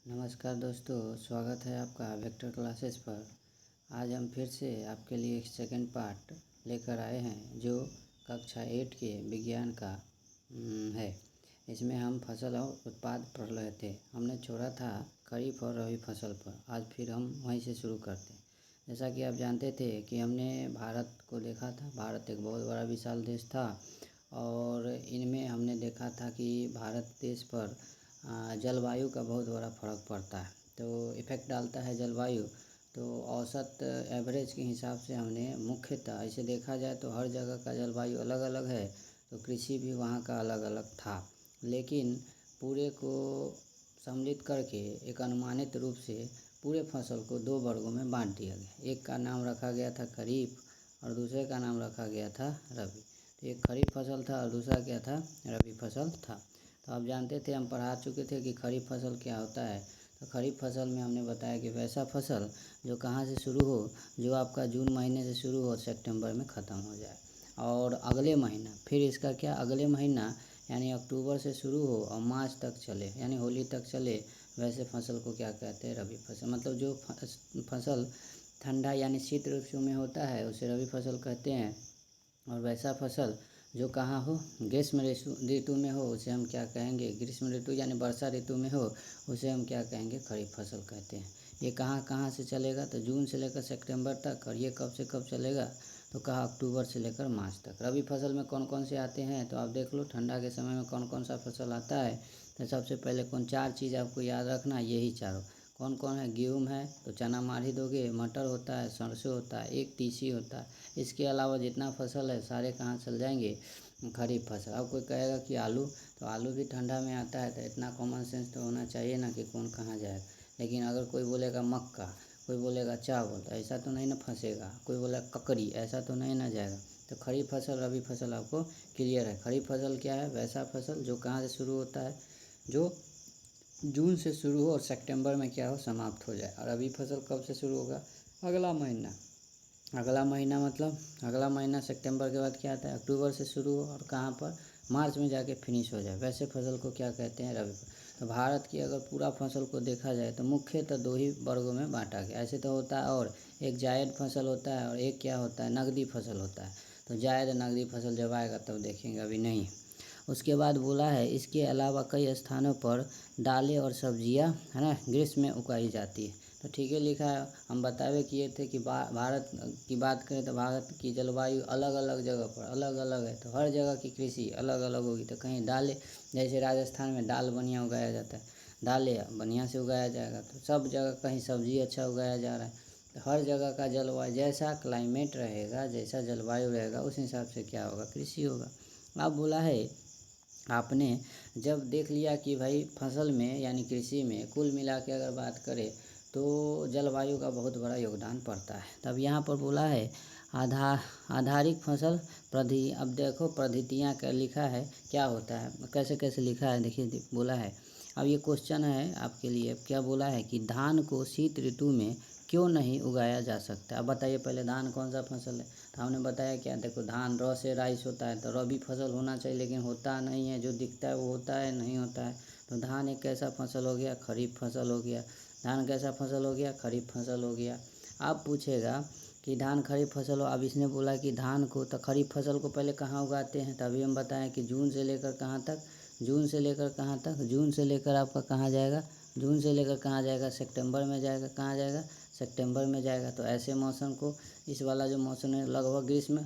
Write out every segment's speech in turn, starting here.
नमस्कार दोस्तों, स्वागत है आपका वेक्टर क्लासेस पर। आज हम फिर से आपके लिए एक सेकंड पार्ट लेकर आए हैं जो कक्षा 8 के विज्ञान का है। इसमें हम फसल और उत्पाद पढ़ रहे थे। हमने छोड़ा था खरीफ और रबी फसल पर। आज फिर हम वहीं से शुरू करते हैं। जैसा कि आप जानते थे कि हमने भारत को देखा था। भारत एक बहुत बड़ा विशाल देश था और इनमें हमने देखा था कि भारत देश पर जलवायु का बहुत बड़ा फ़र्क पड़ता है, तो इफ़ेक्ट डालता है जलवायु। तो औसत एवरेज के हिसाब से हमने मुख्यतः इसे देखा जाए तो हर जगह का जलवायु अलग अलग है, तो कृषि भी वहाँ का अलग अलग था। लेकिन पूरे को सम्मिलित करके एक अनुमानित रूप से पूरे फसल को दो वर्गों में बांट दिया गया। एक का नाम रखा गया था खरीफ और दूसरे का नाम रखा गया था रबी। तो एक खरीफ फसल था और दूसरा क्या था, रबी फसल था। तो आप जानते थे, हम पढ़ा चुके थे कि खरीफ फसल क्या होता है। तो खरीफ फसल में हमने बताया कि वैसा फसल जो कहाँ से शुरू हो, जो आपका जून महीने से शुरू हो, सितंबर में ख़त्म हो जाए और अगले महीना फिर इसका क्या, अगले महीना यानी अक्टूबर से शुरू हो और मार्च तक चले, यानी होली तक चले। वैसे फसल को क्या कहते हैं, रबी फसल। मतलब जो फसल ठंडा यानी शीत ऋतु में होता है उसे रबी फसल कहते हैं। और वैसा फसल जो कहाँ हो, ग्रीष्म ऋतु में हो, उसे हम क्या कहेंगे, ग्रीष्म ऋतु यानी वर्षा ऋतु में हो, उसे हम क्या कहेंगे, खरीफ फसल कहते हैं। ये कहाँ कहाँ से चलेगा, तो जून से लेकर सितंबर तक। और ये कब से कब चलेगा, तो कहा अक्टूबर से लेकर मार्च तक। रबी फसल में कौन कौन से आते हैं, तो आप देख लो ठंडा के समय में कौन कौन सा फसल आता है। तो सबसे पहले कौन, चार चीज़ आपको याद रखना, यही चारों कौन कौन है। गेहूँ है तो चना मार ही दोगे, मटर होता है, सरसों होता है, एक तीसी होता है। इसके अलावा जितना फसल है सारे कहाँ चल जाएंगे, खरीफ फसल। अब कोई कहेगा कि आलू, तो आलू भी ठंडा में आता है। तो इतना कॉमन सेंस तो होना चाहिए ना कि कौन कहाँ जाएगा। लेकिन अगर कोई बोलेगा मक्का, कोई बोलेगा चावल, तो ऐसा तो नहीं ना फंसेगा। कोई बोला ककड़ी, ऐसा तो नहीं ना जाएगा। तो खरीफ फसल रबी फसल आपको क्लियर है। खरीफ फसल क्या है, वैसा फसल जो कहाँ से शुरू होता है, जो जून से शुरू हो और सितंबर में क्या हो, समाप्त हो जाए। और रबी फसल कब से शुरू होगा, अगला महीना। अगला महीना मतलब अगला महीना सितंबर के बाद क्या आता है, अक्टूबर से शुरू हो और कहाँ पर, मार्च में जाके फिनिश हो जाए। वैसे फसल को क्या कहते हैं, रबी फसल। तो भारत की अगर पूरा फसल को देखा जाए तो मुख्यतः दो ही वर्गों में बांटा गया। ऐसे तो होता है, और एक जायद फसल होता है और एक क्या होता है, नकदी फसल होता है। तो जायद नकदी फसल जब आएगा तब देखेंगे, अभी नहीं। उसके बाद बोला है इसके अलावा कई स्थानों पर दालें और सब्जियां, है ना, ग्रीष्म में उगाई जाती है। तो ठीक है, लिखा है। हम बतावे किए थे कि भारत की बात करें तो भारत की जलवायु अलग अलग जगह पर अलग अलग है। तो हर जगह की कृषि अलग अलग होगी। तो कहीं दालें, जैसे राजस्थान में दाल बढ़िया उगाया जाता है, दालें बढ़िया से उगाया जाएगा। तो सब जगह कहीं सब्जी अच्छा उगाया जा रहा है। तो हर जगह का जलवायु, जैसा क्लाइमेट रहेगा, जैसा जलवायु रहेगा, उस हिसाब से क्या होगा, कृषि होगा। अब बोला है आपने जब देख लिया कि भाई फसल में यानी कृषि में कुल मिला के अगर बात करें तो जलवायु का बहुत बड़ा योगदान पड़ता है। तब यहाँ पर बोला है आधारिक फसल पद्धति। अब देखो पद्धतियाँ क्या लिखा है, क्या होता है, कैसे कैसे लिखा है, देखिए बोला है। अब ये क्वेश्चन है आपके लिए, क्या बोला है कि धान को शीत ऋतु में क्यों नहीं उगाया जा सकता। अब बताइए पहले, धान कौन सा फसल है। तो हमने बताया क्या, देखो धान र से राइस होता है, तो रबी फसल होना चाहिए, लेकिन होता नहीं है। जो दिखता है वो होता है, नहीं होता है। तो धान एक कैसा फसल हो गया, खरीफ फसल हो गया। धान कैसा फसल हो गया, खरीफ फसल हो गया। अब पूछेगा कि धान खरीफ फसल हो। अब इसने बोला कि धान को, तो खरीफ फसल को पहले कहाँ उगाते हैं, तभी हम बताएं कि जून से लेकर कहाँ तक, जून से लेकर कहाँ तक, जून से लेकर आपका कहाँ जाएगा, जून से लेकर कहाँ जाएगा, सितंबर में जाएगा। कहाँ जाएगा, सितंबर में जाएगा। तो ऐसे मौसम को, इस वाला जो मौसम है लगभग ग्रीष्म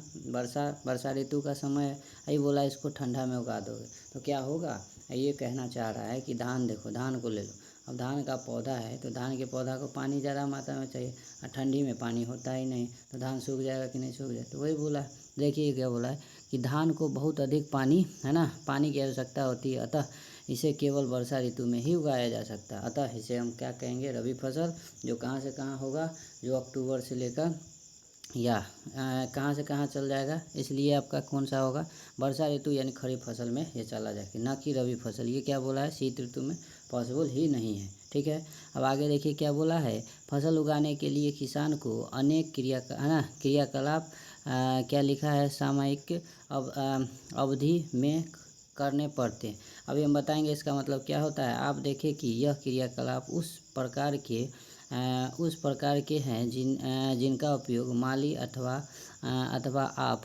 वर्षा ऋतु का समय है, यही बोला इसको ठंडा में उगा दोगे तो क्या होगा। ये कहना चाह रहा है कि धान, देखो धान को ले लो। अब धान का पौधा है तो धान के पौधा को पानी ज़्यादा मात्रा में चाहिए, और ठंडी में पानी होता ही नहीं, तो धान सूख जाएगा कि नहीं सूख जाए। तो वही बोला है, देखिए क्या बोला है कि धान को बहुत अधिक पानी, है ना, पानी की आवश्यकता होती है, अतः इसे केवल वर्षा ऋतु में ही उगाया जा सकता है। अतः इसे हम क्या कहेंगे, रबी फसल। जो कहाँ से कहाँ होगा, जो अक्टूबर से लेकर या कहाँ से कहाँ चल जाएगा, इसलिए आपका कौन सा होगा, वर्षा ऋतु यानी खरीफ फसल में ये चला जाएगा, ना कि रबी फसल। ये क्या बोला है, शीत ऋतु में पॉसिबल ही नहीं है। ठीक है, अब आगे देखिए क्या बोला है। फसल उगाने के लिए किसान को अनेक क्रियाकलाप क्या लिखा है, सामयिक अवधि में करने पड़ते हैं। अभी हम बताएंगे इसका मतलब क्या होता है। आप देखिए कि यह क्रियाकलाप उस प्रकार के हैं जिनका उपयोग माली अथवा आप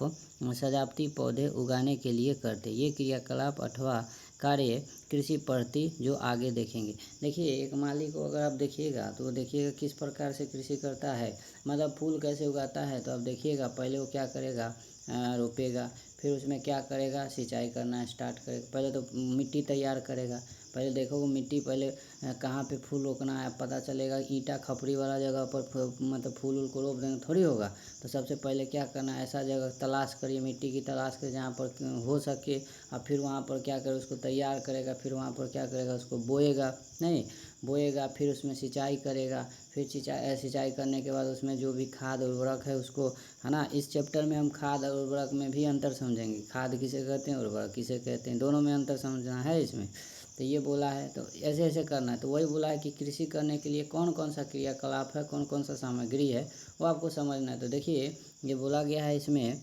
सजावटी पौधे उगाने के लिए करते हैं। ये क्रियाकलाप अथवा कार्य कृषि पद्धति जो आगे देखेंगे। देखिए एक माली को अगर आप देखिएगा तो वो देखिएगा किस प्रकार से कृषि करता है, मतलब फूल कैसे उगाता है। तो अब देखिएगा पहले वो क्या करेगा, रोपेगा, फिर उसमें क्या करेगा, सिंचाई करना स्टार्ट करेगा। पहले तो मिट्टी तैयार करेगा। पहले देखो वो मिट्टी पहले कहाँ पे फूल रोकना है पता चलेगा। ईंटा खपड़ी वाला जगह पर मतलब फूल को रोप देंगे थोड़ी होगा। तो सबसे पहले क्या करना है, ऐसा जगह तलाश करिए, मिट्टी की तलाश करिए जहाँ पर हो सके। और फिर वहाँ पर क्या करे, उसको तैयार करेगा। फिर वहाँ पर क्या करेगा, उसको बोएगा, फिर उसमें सिंचाई करेगा। फिर सिंचाई करने के बाद उसमें जो भी खाद उर्वरक है उसको, है ना। इस चैप्टर में हम खाद और उर्वरक में भी अंतर समझेंगे। खाद किसे कहते हैं, उर्वरक किसे कहते हैं, दोनों में अंतर समझना है इसमें। तो ये बोला है, तो ऐसे ऐसे करना है। तो वही बोला है कि कृषि करने के लिए कौन कौन सा क्रियाकलाप है, कौन कौन सा सामग्री है, वो आपको समझना है। तो देखिए ये बोला गया है इसमें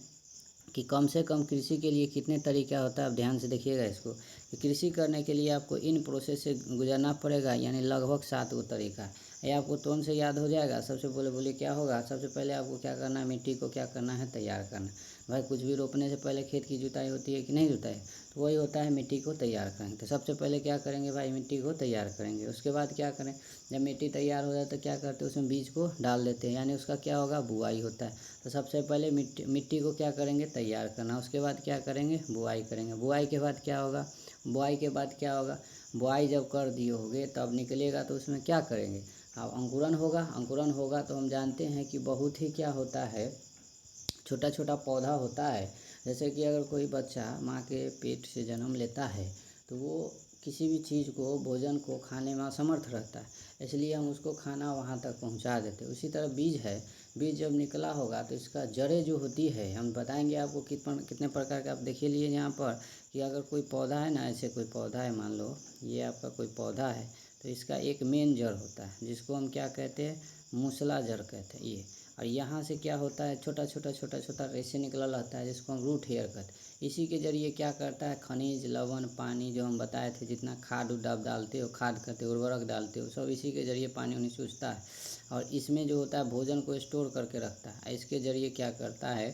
कि कम से कम कृषि के लिए कितने तरीका होता है। आप ध्यान से देखिएगा इसको, कि कृषि करने के लिए आपको इन प्रोसेस से गुजरना पड़ेगा, यानी लगभग 7 गो तरीका है। ये आपको तुरंत से याद हो जाएगा। सबसे पहले बोलिए क्या होगा। सबसे पहले आपको क्या करना है, मिट्टी को क्या करना है, तैयार करना है। भाई कुछ भी रोपने से पहले खेत की जुताई होती है कि नहीं जुताई, तो वही होता है, मिट्टी को तैयार करेंगे। तो सबसे पहले क्या करेंगे भाई, मिट्टी को तैयार करेंगे। उसके बाद क्या करें, जब मिट्टी तैयार हो जाए तो क्या करते हैं, उसमें बीज को डाल देते हैं, यानी उसका क्या होगा, बुआई होता है। तो सबसे पहले मिट्टी को क्या करेंगे, तैयार करना। उसके बाद क्या करेंगे, बुआई करेंगे। बुआई के बाद क्या होगा, बुआई जब कर दिए होगे तब निकलेगा तो उसमें क्या करेंगे, अब अंकुरन होगा। तो हम जानते हैं कि बहुत ही क्या होता है, छोटा छोटा पौधा होता है। जैसे कि अगर कोई बच्चा माँ के पेट से जन्म लेता है तो वो किसी भी चीज़ को, भोजन को खाने में असमर्थ रहता है, इसलिए हम उसको खाना वहाँ तक पहुँचा देते हैं। उसी तरह बीज है, बीज जब निकला होगा तो इसका जड़ें जो होती है, हम बताएंगे आपको कितने प्रकार के। आप देखिए लिए यहाँ पर कि अगर कोई पौधा है ना, ऐसे कोई पौधा है, मान लो ये आपका कोई पौधा है, तो इसका एक मेन जड़ होता है जिसको हम क्या कहते हैं, मूसला जड़ कहते हैं ये। और यहाँ से क्या होता है, छोटा छोटा रेशे निकला रहता है जिसको हम रूट हेयर कहते हैं। इसी के जरिए क्या करता है, खनिज, लवण, पानी जो हम बताए थे, जितना खाद उद आप डालते हो, खाद करते हो, उर्वरक डालते हो, सब इसी के जरिए पानी उन्हीं चूसता है। और इसमें जो होता है भोजन को स्टोर करके रखता है। इसके जरिए क्या करता है,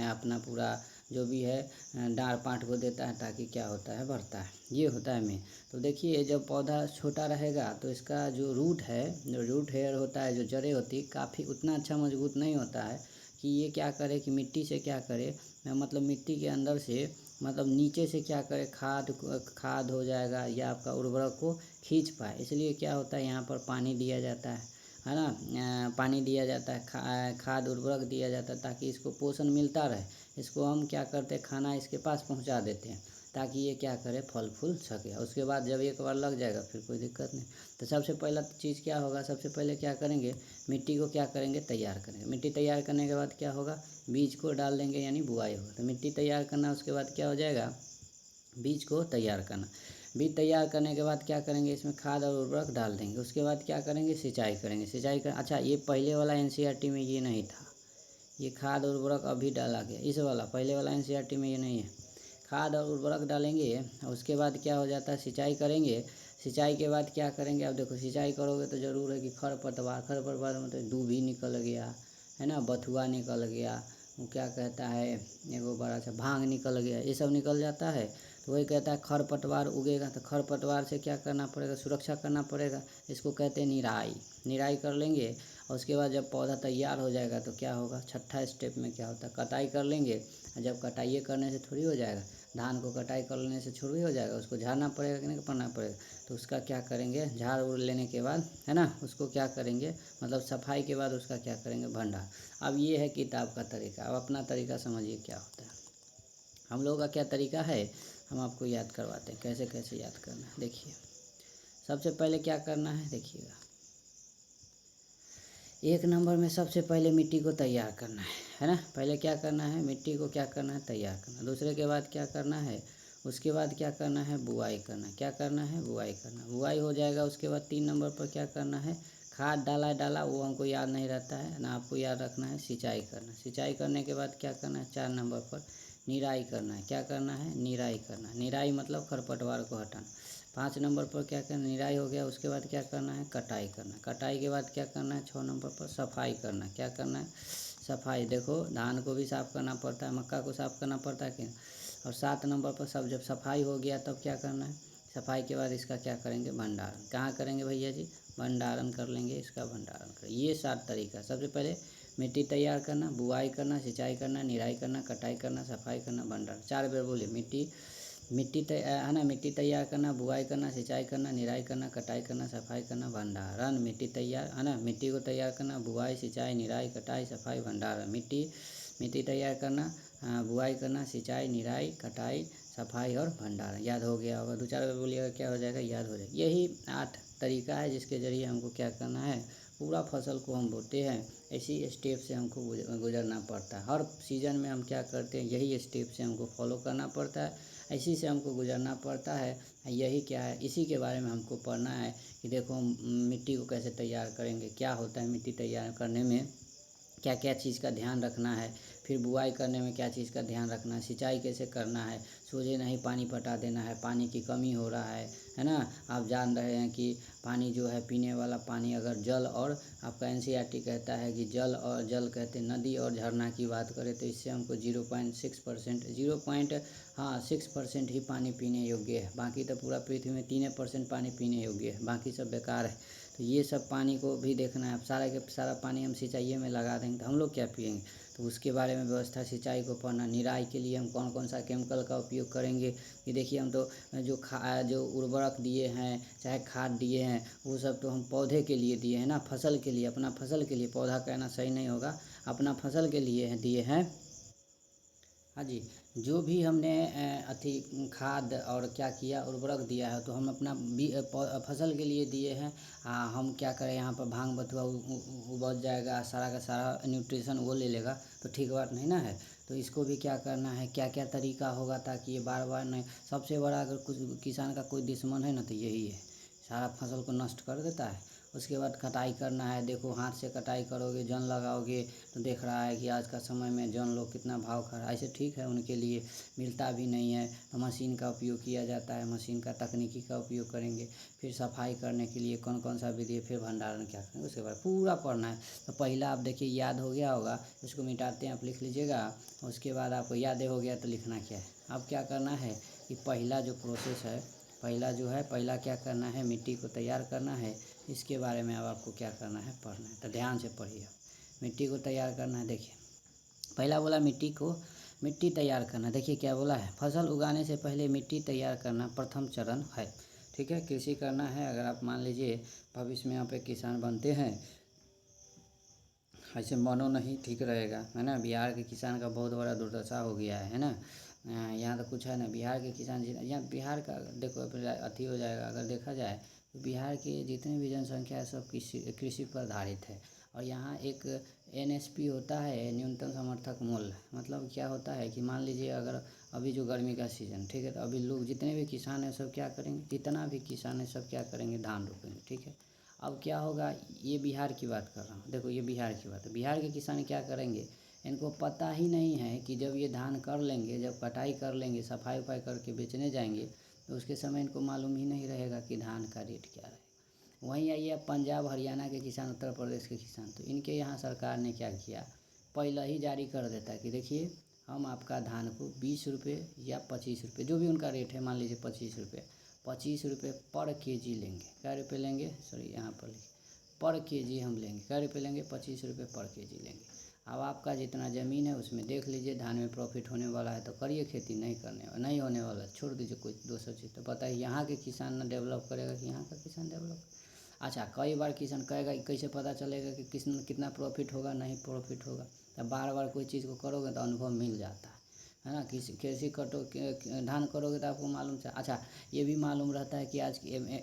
अपना पूरा जो भी है डार पाठ को देता है, ताकि क्या होता है, बढ़ता है। ये होता है मेन। तो देखिए जब पौधा छोटा रहेगा तो इसका जो रूट है, जो रूट हेयर होता है, जो जड़ें होती है, काफ़ी उतना अच्छा मजबूत नहीं होता है कि ये क्या करे, कि मिट्टी से क्या करे, मतलब मिट्टी के अंदर से, मतलब नीचे से क्या करे, खाद हो जाएगा या आपका उर्वरक को खींच पाए। इसलिए क्या होता है, यहाँ पर पानी दिया जाता है ना, पानी दिया जाता है, खाद उर्वरक दिया जाता है, ताकि इसको पोषण मिलता रहे। इसको हम क्या करते हैं, खाना इसके पास पहुँचा देते हैं, ताकि ये क्या करे, फल फूल सके। उसके बाद जब एक बार लग जाएगा फिर कोई दिक्कत नहीं। तो सबसे पहला चीज़ क्या होगा, सबसे पहले क्या करेंगे, मिट्टी को क्या करेंगे, तैयार करेंगे। मिट्टी तैयार करने के बाद क्या होगा, बीज को डाल देंगे, यानी बुआई होगा। तो मिट्टी तैयार करना, उसके बाद क्या हो जाएगा, बीज को तैयार करना। बीज तैयार करने के बाद क्या करेंगे, इसमें खाद और उर्वरक डाल देंगे। उसके बाद क्या करेंगे, सिंचाई करेंगे। अच्छा ये पहले वाला एनसीईआरटी में ये नहीं था, ये खाद और उर्वरक अभी डाला गया। इस वाला पहले वाला एनसीईआरटी में ये नहीं है। खाद और उर्वरक डालेंगे, उसके बाद क्या हो जाता है, सिंचाई करेंगे। सिंचाई के बाद क्या करेंगे, अब देखो सिंचाई करोगे तो ज़रूर है कि खरपतवार मतलब दूबी निकल गया, है ना, बथुआ निकल गया, वो क्या कहता है, एगो बड़ा सा भांग निकल गया, ये सब निकल जाता है। तो वही कहता है खरपतवार उगेगा, तो खरपतवार से क्या करना पड़ेगा, सुरक्षा करना पड़ेगा। इसको कहते हैं निराई कर लेंगे। और उसके बाद जब पौधा तैयार हो जाएगा तो क्या होगा, छठा स्टेप में क्या होता है, कटाई कर लेंगे। और जब कटाई करने से थोड़ी हो जाएगा, धान को कटाई कर लेने से थोड़ी हो जाएगा, उसको झाड़ना पड़ेगा कि नहीं पड़ना पड़ेगा। तो उसका क्या करेंगे, झाड़ उड़ लेने के बाद, है ना, उसको क्या करेंगे, मतलब सफाई के बाद उसका क्या करेंगे, भंडार। अब ये है किताब का तरीका। अब अपना तरीका समझिए क्या होता है। हम लोगों का क्या तरीका है, हम आपको याद करवाते हैं कैसे कैसे याद करना है। देखिए सबसे पहले क्या करना है, देखिएगा 1 नंबर में सबसे पहले मिट्टी को तैयार करना है ना। पहले क्या करना है, मिट्टी को क्या करना है, तैयार करना। दूसरे के बाद क्या करना है, उसके बाद क्या करना है, बुआई करना। क्या करना है, बुआई करना। बुआई हो जाएगा, उसके बाद 3 नंबर पर क्या करना है, खाद डाला वो हमको याद नहीं रहता है ना, आपको याद रखना है, सिंचाई करना। सिंचाई करने के बाद क्या करना है, 4 नंबर पर निराई करना है। क्या करना है? निराई करना है। निराई मतलब खरपतवार को हटाना। 5 नंबर पर क्या करना? निराई हो गया। उसके बाद क्या करना है? कटाई करना। कटाई के बाद क्या करना है? 6 नंबर पर सफाई करना। क्या करना है? सफाई। देखो धान को भी साफ़ करना पड़ता है, मक्का को साफ़ करना पड़ता है कि। और 7 नंबर पर सब जब सफाई हो गया तब क्या करना है? सफाई के बाद इसका क्या करेंगे? भंडारण। कहाँ करेंगे भैया जी? भंडारण कर लेंगे, इसका भंडारण कर। ये 7 तरीका। सबसे पहले मिट्टी तैयार करना, बुआई करना, सिंचाई करना, निराई करना, कटाई करना, सफाई करना, भंडारण। 4 बार बोले। है ना, मिट्टी तैयार करना, बुआई करना, सिंचाई करना, निराई करना, कटाई करना, सफाई करना, भंडारण। मिट्टी तैयार, है ना, मिट्टी को तैयार करना, बुआई, सिंचाई, निराई, कटाई, सफाई, भंडारण। मिट्टी तैयार करना, बुआई करना, सिंचाई, निराई, कटाई, सफाई और भंडारण। याद हो गया होगा। 2-4 बार बोलिएगा, क्या हो जाएगा? याद हो जाएगा। यही 8 तरीका है जिसके ज़रिए हमको क्या करना है? पूरा फसल को हम बोते हैं। इसी स्टेप से हमको गुजरना पड़ता है। हर सीज़न में हम क्या करते हैं? यही स्टेप से हमको फॉलो करना पड़ता है, इसी से हमको गुजरना पड़ता है। यही क्या है? इसी के बारे में हमको पढ़ना है कि देखो मिट्टी को कैसे तैयार करेंगे, क्या होता है मिट्टी तैयार करने में, क्या क्या चीज़ का ध्यान रखना है, फिर बुआई करने में क्या चीज़ का ध्यान रखना है, सिंचाई कैसे करना है, सोझे नहीं पानी पटा देना है, पानी की कमी हो रहा है ना। आप जान रहे हैं कि पानी जो है पीने वाला पानी, अगर जल और आपका एनसीईआरटी कहता है कि जल और जल कहते नदी और झरना की बात करें तो इससे हमको 0.6% ही पानी पीने योग्य है। बाकी तो पूरा पृथ्वी में 3% पानी पीने योग्य है, बाकी सब बेकार है। तो ये सब पानी को भी देखना है। अब सारा के सारा पानी हम सिंचाई में लगा देंगे तो हम लोग क्या पिएंगे? तो उसके बारे में व्यवस्था, सिंचाई को पढ़ना। निराई के लिए हम कौन कौन सा केमिकल का उपयोग करेंगे, कि देखिए हम तो जो उर्वरक दिए हैं, चाहे खाद दिए हैं, वो सब तो हम पौधे के लिए दिए हैं ना, फसल के लिए, अपना फसल के लिए। पौधा कहना सही नहीं होगा, अपना फसल के लिए दिए हैं। हाँ जी, जो भी हमने खाद और क्या किया, उर्वरक दिया है, तो हम अपना फसल के लिए दिए हैं। हम क्या करें, यहाँ पर भांग बथुआ उपज जाएगा, सारा का सारा न्यूट्रिशन वो ले लेगा, तो ठीक बात नहीं ना है। तो इसको भी क्या करना है, क्या क्या तरीका होगा ताकि ये बार बार नहीं। सबसे बड़ा अगर कुछ किसान का कोई दुश्मन है ना तो यही है, सारा फसल को नष्ट कर देता है। उसके बाद कटाई करना है। देखो हाथ से कटाई करोगे, जन लगाओगे, तो देख रहा है कि आज का समय में जन लोग कितना भाव खा रहा है। ऐसे ठीक है, उनके लिए मिलता भी नहीं है तो मशीन का उपयोग किया जाता है, मशीन का तकनीकी का उपयोग करेंगे। फिर सफाई करने के लिए कौन कौन सा विधि है, फिर भंडारण क्या करेंगे, उसके बाद पूरा पढ़ना है। तो पहला आप देखिए याद हो गया होगा, इसको मिटाते हैं, आप लिख लीजिएगा। उसके बाद आपको याद हो गया तो लिखना क्या है, अब क्या करना है कि पहला जो प्रोसेस है, पहला क्या करना है, मिट्टी को तैयार करना है। इसके बारे में अब आपको क्या करना है, पढ़ना है। तो ध्यान से पढ़िए। मिट्टी को तैयार करना है। देखिए पहला बोला मिट्टी तैयार करना। देखिए क्या बोला है, फसल उगाने से पहले मिट्टी तैयार करना प्रथम चरण है। ठीक है, कृषि करना है। अगर आप मान लीजिए भविष्य में आप एक किसान बनते हैं, ऐसे मनो नहीं, ठीक रहेगा, है ना। बिहार के किसान का बहुत बड़ा दुर्दशा हो गया है ना। यहाँ तो कुछ है ना, बिहार के किसान यहाँ बिहार का देखो अथी हो जाएगा। अगर देखा जाए तो बिहार की जितनी भी जनसंख्या है सब कृषि पर आधारित है। और यहाँ एक NSP होता है, न्यूनतम समर्थक मूल्य। मतलब क्या होता है कि मान लीजिए अगर अभी जो गर्मी का सीज़न, ठीक है, तो अभी लोग जितने भी किसान हैं सब क्या करेंगे, जितना भी किसान है सब क्या करेंगे, धान रोपेंगे। ठीक है, अब क्या होगा, ये बिहार की बात कर रहा हूँ, देखो ये बिहार की बात है। बिहार के किसान क्या करेंगे, इनको पता ही नहीं है कि जब ये धान कर लेंगे, जब कटाई कर लेंगे, सफाई उफाई करके बेचने जाएंगे, तो उसके समय इनको मालूम ही नहीं रहेगा कि धान का रेट क्या रहेगा। वहीं आइए अब पंजाब हरियाणा के किसान, उत्तर प्रदेश के किसान, तो इनके यहाँ सरकार ने क्या किया, पहले ही जारी कर देता है कि देखिए हम आपका धान को 20 रुपये या 25 रुपये, जो भी उनका रेट है, मान लीजिए 25 रुपये पर केजी लेंगे। क्या रुपये लेंगे, सॉरी यहाँ पर लिखिए, पर केजी हम लेंगे। क्या रुपये लेंगे, 25 रुपये पर केजी लेंगे। अब आपका जितना ज़मीन है उसमें देख लीजिए, धान में प्रॉफिट होने वाला है तो करिए खेती, नहीं होने वाला छोड़ दीजिए, कोई दूसरा चीज़। तो पता है यहाँ के किसान ना डेवलप करेगा कि यहाँ का किसान डेवलप। अच्छा, कई बार किसान कहेगा, कैसे पता चलेगा कि कितना प्रॉफिट होगा, नहीं प्रॉफिट होगा। तो बार बार कोई चीज़ को करोगे तो अनुभव मिल जाता है ना। कृषि धान करोगे तो आपको मालूम चला। अच्छा, ये भी मालूम रहता है कि आज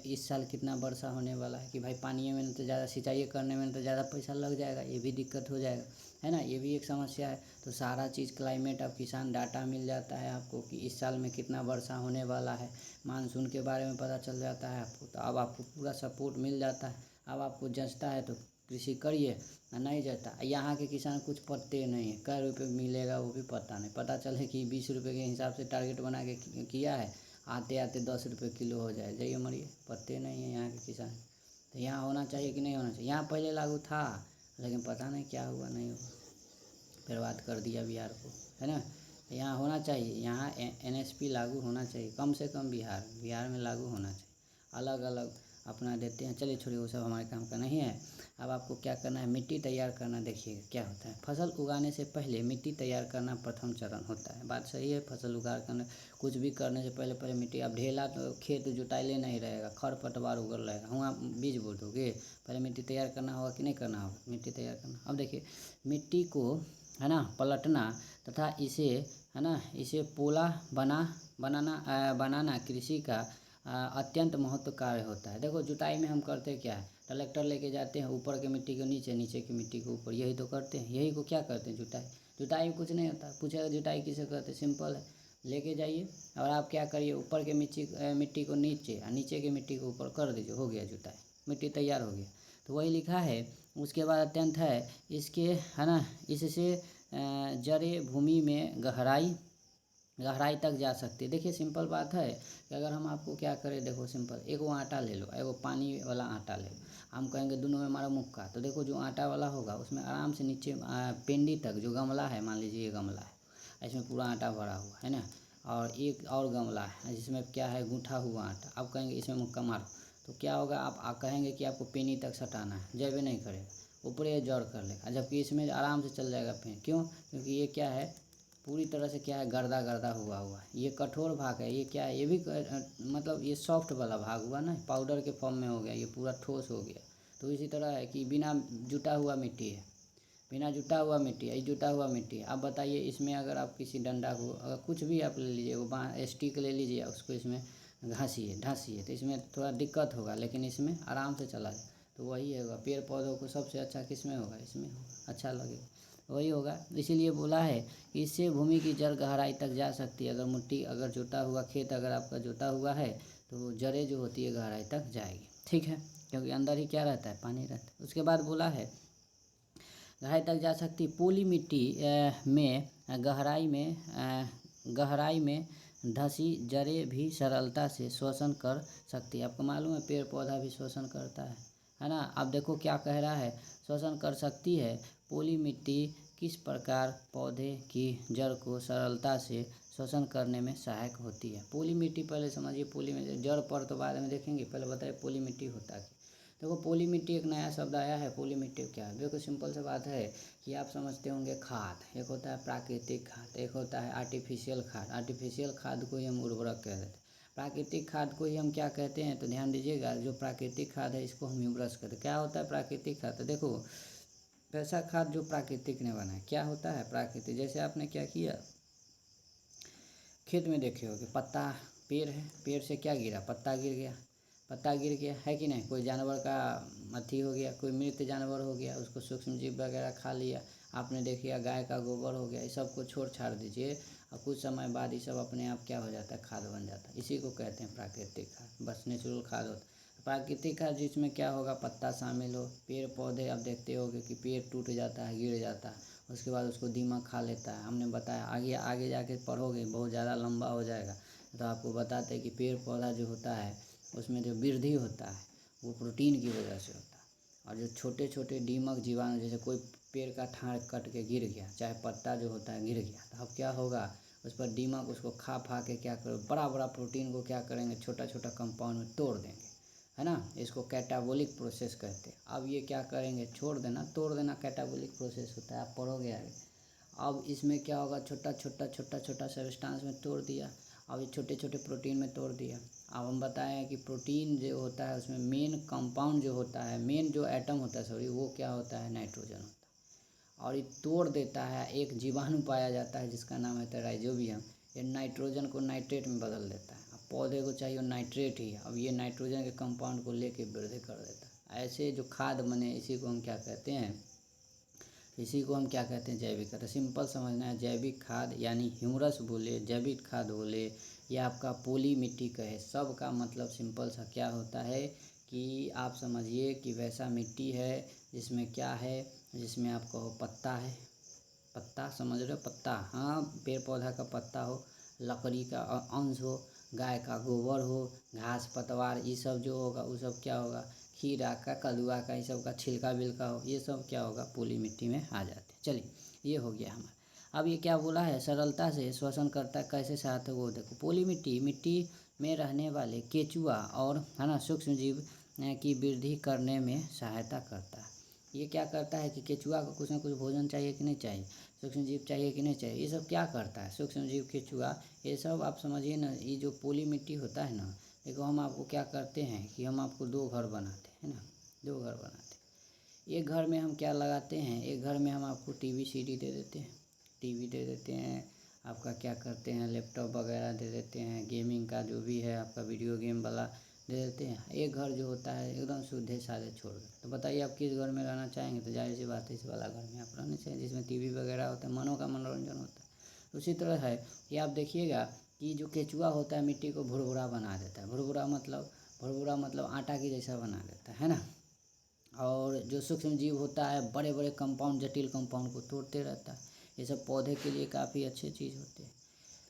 इस साल कितना वर्षा होने वाला है, कि भाई पानी में तो ज़्यादा, सिंचाई करने में तो ज़्यादा पैसा लग जाएगा, ये भी दिक्कत हो जाएगा, है ना। ये भी एक समस्या है। तो सारा चीज़ क्लाइमेट, अब किसान डाटा मिल जाता है आपको कि इस साल में कितना वर्षा होने वाला है, मानसून के बारे में पता चल जाता है आपको। तो अब आपको पूरा सपोर्ट मिल जाता है। अब आपको जँचता है तो कृषि करिए, नहीं जाता। यहाँ के किसान कुछ पढ़ते नहीं है, कै रुपये मिलेगा वो भी पता नहीं, पता चले कि 20 रुपये के हिसाब से टारगेट बना के किया है, आते आते 10 रुपये किलो हो जाए, जाइए मरिए, पढ़ते नहीं है यहाँ के किसान। तो यहाँ होना चाहिए कि नहीं होना चाहिए? यहाँ पहले लागू था, लेकिन पता नहीं क्या हुआ, नहीं हुआ, बर्बाद कर दिया बिहार को, है ना। यहाँ होना चाहिए, यहाँ NSP लागू होना चाहिए, कम से कम बिहार में लागू होना चाहिए। अलग अलग अपना देते हैं, चलिए छोड़िए, वो सब हमारे काम का नहीं है। अब आपको क्या करना है, मिट्टी तैयार करना। देखिए क्या होता है, फसल उगाने से पहले मिट्टी तैयार करना प्रथम चरण होता है। बात सही है, फसल उगा करना, कुछ भी करने से पहले मिट्टी। अब ढेला तो खेत जुताइले नहीं रहेगा, खर पतवार उगल रहेगा, वहाँ बीज बो दोगे, पहले मिट्टी तैयार करना होगा कि नहीं करना होगा, मिट्टी तैयार करना। अब देखिए मिट्टी को, है ना, पलटना तथा इसे, है ना, इसे पोला बनाना कृषि का अत्यंत महत्व कार्य होता है। देखो जुताई में हम करते क्या है, ट्रैक्टर लेके जाते हैं, ऊपर के मिट्टी को नीचे, नीचे की मिट्टी को ऊपर, यही तो करते हैं, यही को क्या करते हैं, जुताई। जुताई में कुछ नहीं होता, पूछेगा जुताई किसे करते, सिंपल है, लेके जाइए और आप क्या करिए, ऊपर के मिट्टी को नीचे और नीचे की मिट्टी को ऊपर कर दीजिए, हो गया जुताई, मिट्टी तैयार हो गया। तो वही लिखा है। उसके बाद अत्यंत है इसके, है ना, इससे जड़ें भूमि में गहराई तक जा सकती है। देखिए सिंपल बात है कि अगर हम आपको क्या करें, देखो सिंपल, एक वो आटा ले लो, एगो पानी वाला आटा ले लो, हम कहेंगे दोनों में मारा मुक्का, तो देखो जो आटा वाला होगा उसमें आराम से नीचे पेंडी तक, जो गमला है, मान लीजिए ये गमला है, इसमें पूरा आटा भरा हुआ है ना, और एक और गमला है जिसमें क्या है, गूँथा हुआ आटा, आप कहेंगे इसमें मुक्का मारो, तो क्या होगा, आप कहेंगे कि आपको पेनी तक सटाना है, जय भी नहीं करेगा, ऊपरे जड़ कर लेगा, जबकि इसमें आराम से चल जाएगा पेन। क्यों? क्योंकि ये क्या है, पूरी तरह से क्या है, गर्दा हुआ है, ये कठोर भाग है, ये क्या है, ये भी मतलब ये सॉफ्ट वाला भाग हुआ ना, पाउडर के फॉर्म में हो गया, ये पूरा ठोस हो गया। तो इसी तरह है कि बिना जुटा हुआ मिट्टी है, बिना जुटा हुआ मिट्टी है, ये जुटा हुआ मिट्टी है। आप बताइए इसमें अगर आप किसी डंडा को, अगर कुछ भी आप ले लीजिए, वो स्टिक ले लीजिए, उसको इसमें ढांसिए, तो इसमें थोड़ा दिक्कत होगा, लेकिन इसमें आराम से चला जाए। तो वही होगा, पेड़ पौधों को सबसे अच्छा किसमें होगा, इसमें होगा, अच्छा लगेगा, वही होगा। इसीलिए बोला है कि इससे भूमि की जड़ गहराई तक जा सकती है। अगर मिट्टी, अगर जुता हुआ खेत अगर आपका जुता हुआ है, तो जड़ें जो होती है गहराई तक जाएगी, ठीक है, क्योंकि अंदर ही क्या रहता है, पानी रहता है। उसके बाद बोला है गहराई तक जा सकती, पोली मिट्टी में गहराई में धंसी जड़ें भी सरलता से शोषण कर सकती है। आपको मालूम है पेड़ पौधा भी शोषण करता है ना। अब देखो क्या कह रहा है, शोषण कर सकती है। पोली मिट्टी किस प्रकार पौधे की जड़ को सरलता से शोषण करने में सहायक होती है। पोली मिट्टी पहले समझिए, पोली में जड़ पर तो बाद में देखेंगे, पहले बताइए पोली मिट्टी होता है। देखो पोली मिट्टी एक नया शब्द आया है, पोली मिट्टी क्या है। देखो सिंपल सी बात है कि आप समझते होंगे खाद, एक होता है प्राकृतिक खाद, एक होता है आर्टिफिशियल खाद। आर्टिफिशियल खाद को ही हम उर्वरक कह देते हैं, प्राकृतिक खाद को ही हम क्या कहते हैं, तो ध्यान दीजिएगा, जो प्राकृतिक खाद है इसको हम ह्यूमरस कहते हैं। क्या होता है प्राकृतिक खाद, तो देखो वैसा खाद जो प्राकृतिक ने बनाया, क्या होता है प्राकृतिक। जैसे आपने क्या किया, खेत में देखे होगे पत्ता, पेड़ है, पेड़ से क्या गिरा, पत्ता गिर गया है कि नहीं। कोई जानवर का अथी हो गया, कोई मृत जानवर हो गया, उसको सूक्ष्म जीव वगैरह खा लिया, आपने देखिए गाय का गोबर हो गया, इस सब को छोड़ छाड़ दीजिए और कुछ समय बाद ये सब अपने आप क्या हो जाता है, खाद बन जाता है। इसी को कहते हैं प्राकृतिक खाद, बस नेचुरल खाद होता है। प्राकृतिक खाद जिसमें क्या होगा, पत्ता शामिल हो, पेड़ पौधे, आप देखते होगे कि पेड़ टूट जाता है, गिर जाता है, उसके बाद उसको दीमक खा लेता है। हमने बताया, आगे जाके पढ़ोगे, बहुत ज़्यादा लंबा हो जाएगा, तो आपको बताते हैं कि पेड़ पौधा जो होता है उसमें जो वृद्धि होता है वो प्रोटीन की वजह से होता है। और जो छोटे छोटे दीमक जीवाणु, जैसे कोई पेड़ का ठाड़ कट के गिर गया, चाहे पत्ता जो होता है गिर गया, तो अब क्या होगा, उस पर दीमक उसको खा के क्या करो, बड़ा प्रोटीन को क्या करेंगे, छोटा छोटा कंपाउंड में तोड़ देंगे, है ना। इसको कैटाबोलिक प्रोसेस कहते हैं। अब ये क्या करेंगे, छोड़ देना, तोड़ देना, कैटाबोलिक प्रोसेस होता है, आप पढ़ोगे आगे। अब इसमें क्या होगा, छोटा छोटा सब्सटेंस में तोड़ दिया, अब ये छोटे छोटे प्रोटीन में तोड़ दिया। अब हम बताएं कि प्रोटीन जो होता है उसमें मेन कंपाउंड जो होता है, मेन जो एटम होता है सॉरी, वो क्या होता है, नाइट्रोजन होता है। और ये तोड़ देता है, एक जीवाणु पाया जाता है जिसका नाम है राइजोबियम, ये नाइट्रोजन को नाइट्रेट में बदल देता है। अब पौधे को चाहिए नाइट्रेट ही, अब ये नाइट्रोजन के कंपाउंड को लेके वृद्धि कर देता है। ऐसे जो खाद बने, इसी को हम क्या कहते हैं, इसी को हम क्या कहते हैं, जैविक खाद। सिंपल समझना है, जैविक खाद यानी ह्यूमरस बोले, जैविक खाद बोले, या आपका पोली मिट्टी कहे, सब का मतलब सिंपल सा क्या होता है कि आप समझिए कि वैसा मिट्टी है जिसमें क्या है, जिसमें आपको पत्ता है, पत्ता समझ रहे हो, पत्ता, हाँ, पेड़ पौधा का पत्ता हो, लकड़ी का अंश हो, गाय का गोबर हो, घास पतवार, ये सब जो होगा वो सब क्या होगा, खीरा का, कदुआ का, ये सब का छिलका बिलका हो, ये सब क्या होगा, पॉली मिट्टी में आ जाते हैं। चलिए, ये हो गया हमारा। अब ये क्या बोला है, सरलता से श्वसन करता है, कैसे सहायता, वो देखो। पॉली मिट्टी में रहने वाले केचुआ और है ना सूक्ष्म जीव की वृद्धि करने में सहायता करता है। ये क्या करता है कि केचुआ को कुछ ना कुछ भोजन चाहिए कि नहीं चाहिए, सूक्ष्म जीव चाहिए कि नहीं चाहिए, ये सब क्या करता है, सूक्ष्म जीव, केचुआ, ये सब आप समझिए ना। ये जो पॉली मिट्टी होता है ना, देखो हम आपको क्या करते हैं कि हम आपको 2 घर बनाते हैं ना, 2 घर बनाते हैं। एक घर में हम क्या लगाते हैं, एक घर में हम आपको टीवी सीडी दे देते हैं, टीवी दे देते हैं, आपका क्या करते हैं, लैपटॉप वगैरह दे देते हैं, गेमिंग का जो भी है आपका वीडियो गेम वाला दे देते हैं। एक घर जो होता है एकदम शुद्ध सादे छोड़ देते। तो बताइए आप किस घर में रहना चाहेंगे, तो जाहिर सी बात है इस वाला घर में आप रहना चाहिए, जिसमें टीवी वगैरह होता है, मनों का मनोरंजन होता है। उसी तरह है कि आप देखिएगा कि जो केचुआ होता है मिट्टी को भुरभुरा बना देता है। भुरभुरा मतलब आटा की जैसा बना देता है ना। और जो सूक्ष्म जीव होता है बड़े बड़े कंपाउंड, जटिल कंपाउंड को तोड़ते रहता है। ये सब पौधे के लिए काफ़ी अच्छी चीज़ होती है।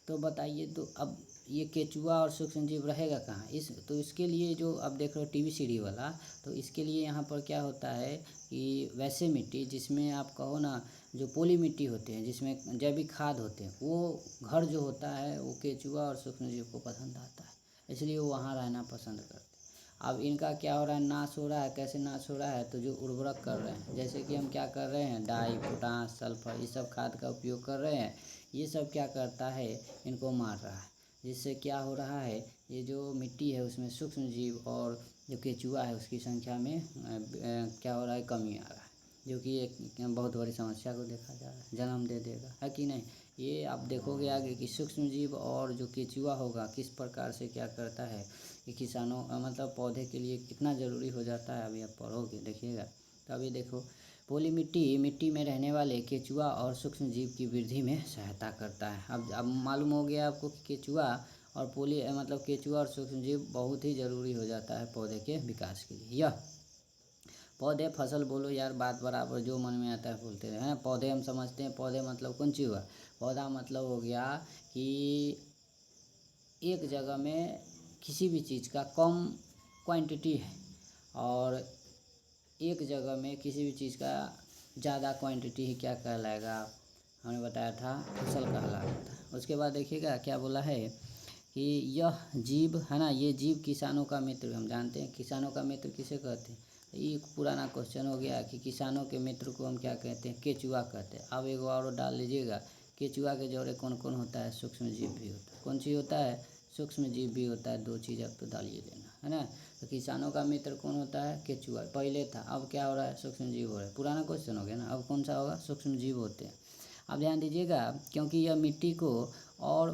तो बताइए, तो अब ये केचुआ और सूक्ष्म जीव रहेगा कहाँ, तो इसके लिए जो अब देख रहे हो टीवी सीडी वाला, तो इसके लिए यहाँ पर क्या होता है कि वैसे मिट्टी जिसमें आप कहो ना, जो पॉली मिट्टी होते हैं, जिसमें जैविक खाद होते हैं, वो घर जो होता है वो केचुआ और सूक्ष्म जीव को पसंद आता है, इसलिए वो वहाँ रहना पसंद करते हैं। अब इनका क्या हो रहा है, नाश हो रहा है। कैसे नाश हो रहा है, तो जो उर्वरक कर रहे हैं, जैसे कि हम क्या कर रहे हैं, डाई, पोटास, सल्फर, ये सब खाद का उपयोग कर रहे हैं, ये सब क्या करता है, इनको मार रहा है। जिससे क्या हो रहा है, ये जो मिट्टी है उसमें सूक्ष्म जीव और जो केचुआ है उसकी संख्या में क्या हो रहा है, कमी आ रहा है, जो कि एक बहुत बड़ी समस्या को देखा जा रहा है, जन्म दे देगा, है कि नहीं। ये आप देखोगे आगे कि सूक्ष्म जीव और जो केचुआ होगा किस प्रकार से क्या करता है कि किसानों मतलब पौधे के लिए कितना ज़रूरी हो जाता है, अभी आप पढ़ोगे देखिएगा। तो अभी देखो, पॉली मिट्टी में रहने वाले केचुआ और सूक्ष्म जीव की वृद्धि में सहायता करता है। अब मालूम हो गया आपको कि केचुआ और मतलब केचुआ और सूक्ष्म जीव बहुत ही ज़रूरी हो जाता है पौधे के विकास के लिए। यह पौधे, फसल बोलो यार, बात बराबर, जो मन में आता है बोलते रहे हैं। पौधे हम समझते हैं, पौधे मतलब कौन चीज़ हुआ, पौधा मतलब हो गया कि एक जगह में किसी भी चीज़ का कम क्वांटिटी है और एक जगह में किसी भी चीज़ का ज़्यादा क्वांटिटी ही क्या कहलाएगा, हमने बताया था फसल कहलाता है। उसके बाद देखिएगा क्या बोला है कि यह जीव है ना, ये जीव किसानों का मित्र, हम जानते हैं किसानों का मित्र किसे कहते हैं। ये पुराना क्वेश्चन हो गया कि किसानों के मित्र को हम क्या कहते हैं, केचुआ कहते हैं। अब एक और डाल लीजिएगा, केचुआ के जोड़े कौन कौन होता है, सूक्ष्म जीव भी होता है। कौन चीज़ होता है, सूक्ष्म जीव भी होता है। 2 चीज़ अब तो डालिए लेना, है ना। तो किसानों का मित्र कौन होता है, केचुआ पहले था, अब क्या हो रहा है, सूक्ष्म जीव हो रहा है। पुराना क्वेश्चन हो गया ना, अब कौन सा होगा, सूक्ष्म जीव होते हैं। अब ध्यान दीजिएगा, क्योंकि यह मिट्टी को और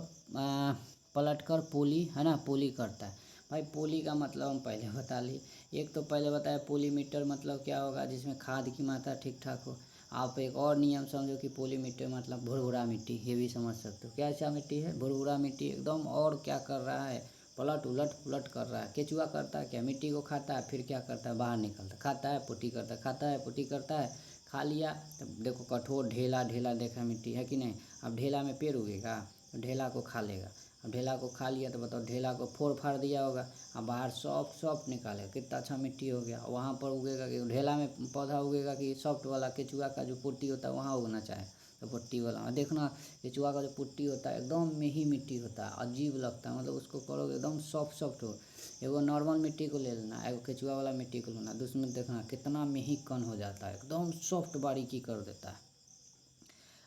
पलटकर पोली है ना, पोली करता है। भाई पोली का मतलब हम पहले बता लिए, एक तो पहले बताया पोली मीटर मतलब क्या होगा, जिसमें खाद की मात्रा ठीक ठाक हो। आप एक और नियम समझो कि पोली मिट्टी मतलब भुरभुरा मिट्टी, ये भी समझ सकते हो। क्या ऐसा मिट्टी है, भुरभुरा मिट्टी एकदम, और क्या कर रहा है, पलट कर रहा है। केचुआ करता है क्या, मिट्टी को खाता है, फिर क्या करता है, बाहर निकलता, खाता है पुट्टी करता है, खाता है पुट्टी करता है, खा लिया। तब देखो कठोर ढेला देखा मिट्टी है कि नहीं। अब ढेला में पेड़ उगेगा तो ढेला को खा लेगा। अब ढेला को खा लिया तो बताओ, ढेला को फोड़ फाड़ दिया होगा, अब बाहर सॉफ्ट निकालेगा, कितना अच्छा मिट्टी हो गया। वहाँ पर उगेगा कि ढेला में पौधा उगेगा कि सॉफ्ट वाला केचुआ का जो पुट्टी होता है वहाँ उगना चाहे, तो पुट्टी वाला देखना, केचुआ का जो पुट्टी होता है एकदम मेही मिट्टी होता है, अजीब लगता है, मतलब उसको करोगे एकदम सॉफ्ट हो। एगो नॉर्मल मिट्टी को ले लेना, एगो केचुआ वाला मिट्टी को लेना, दूसरे देखना कितना मेही कन हो जाता है, एकदम सॉफ्ट बारीकी कर देता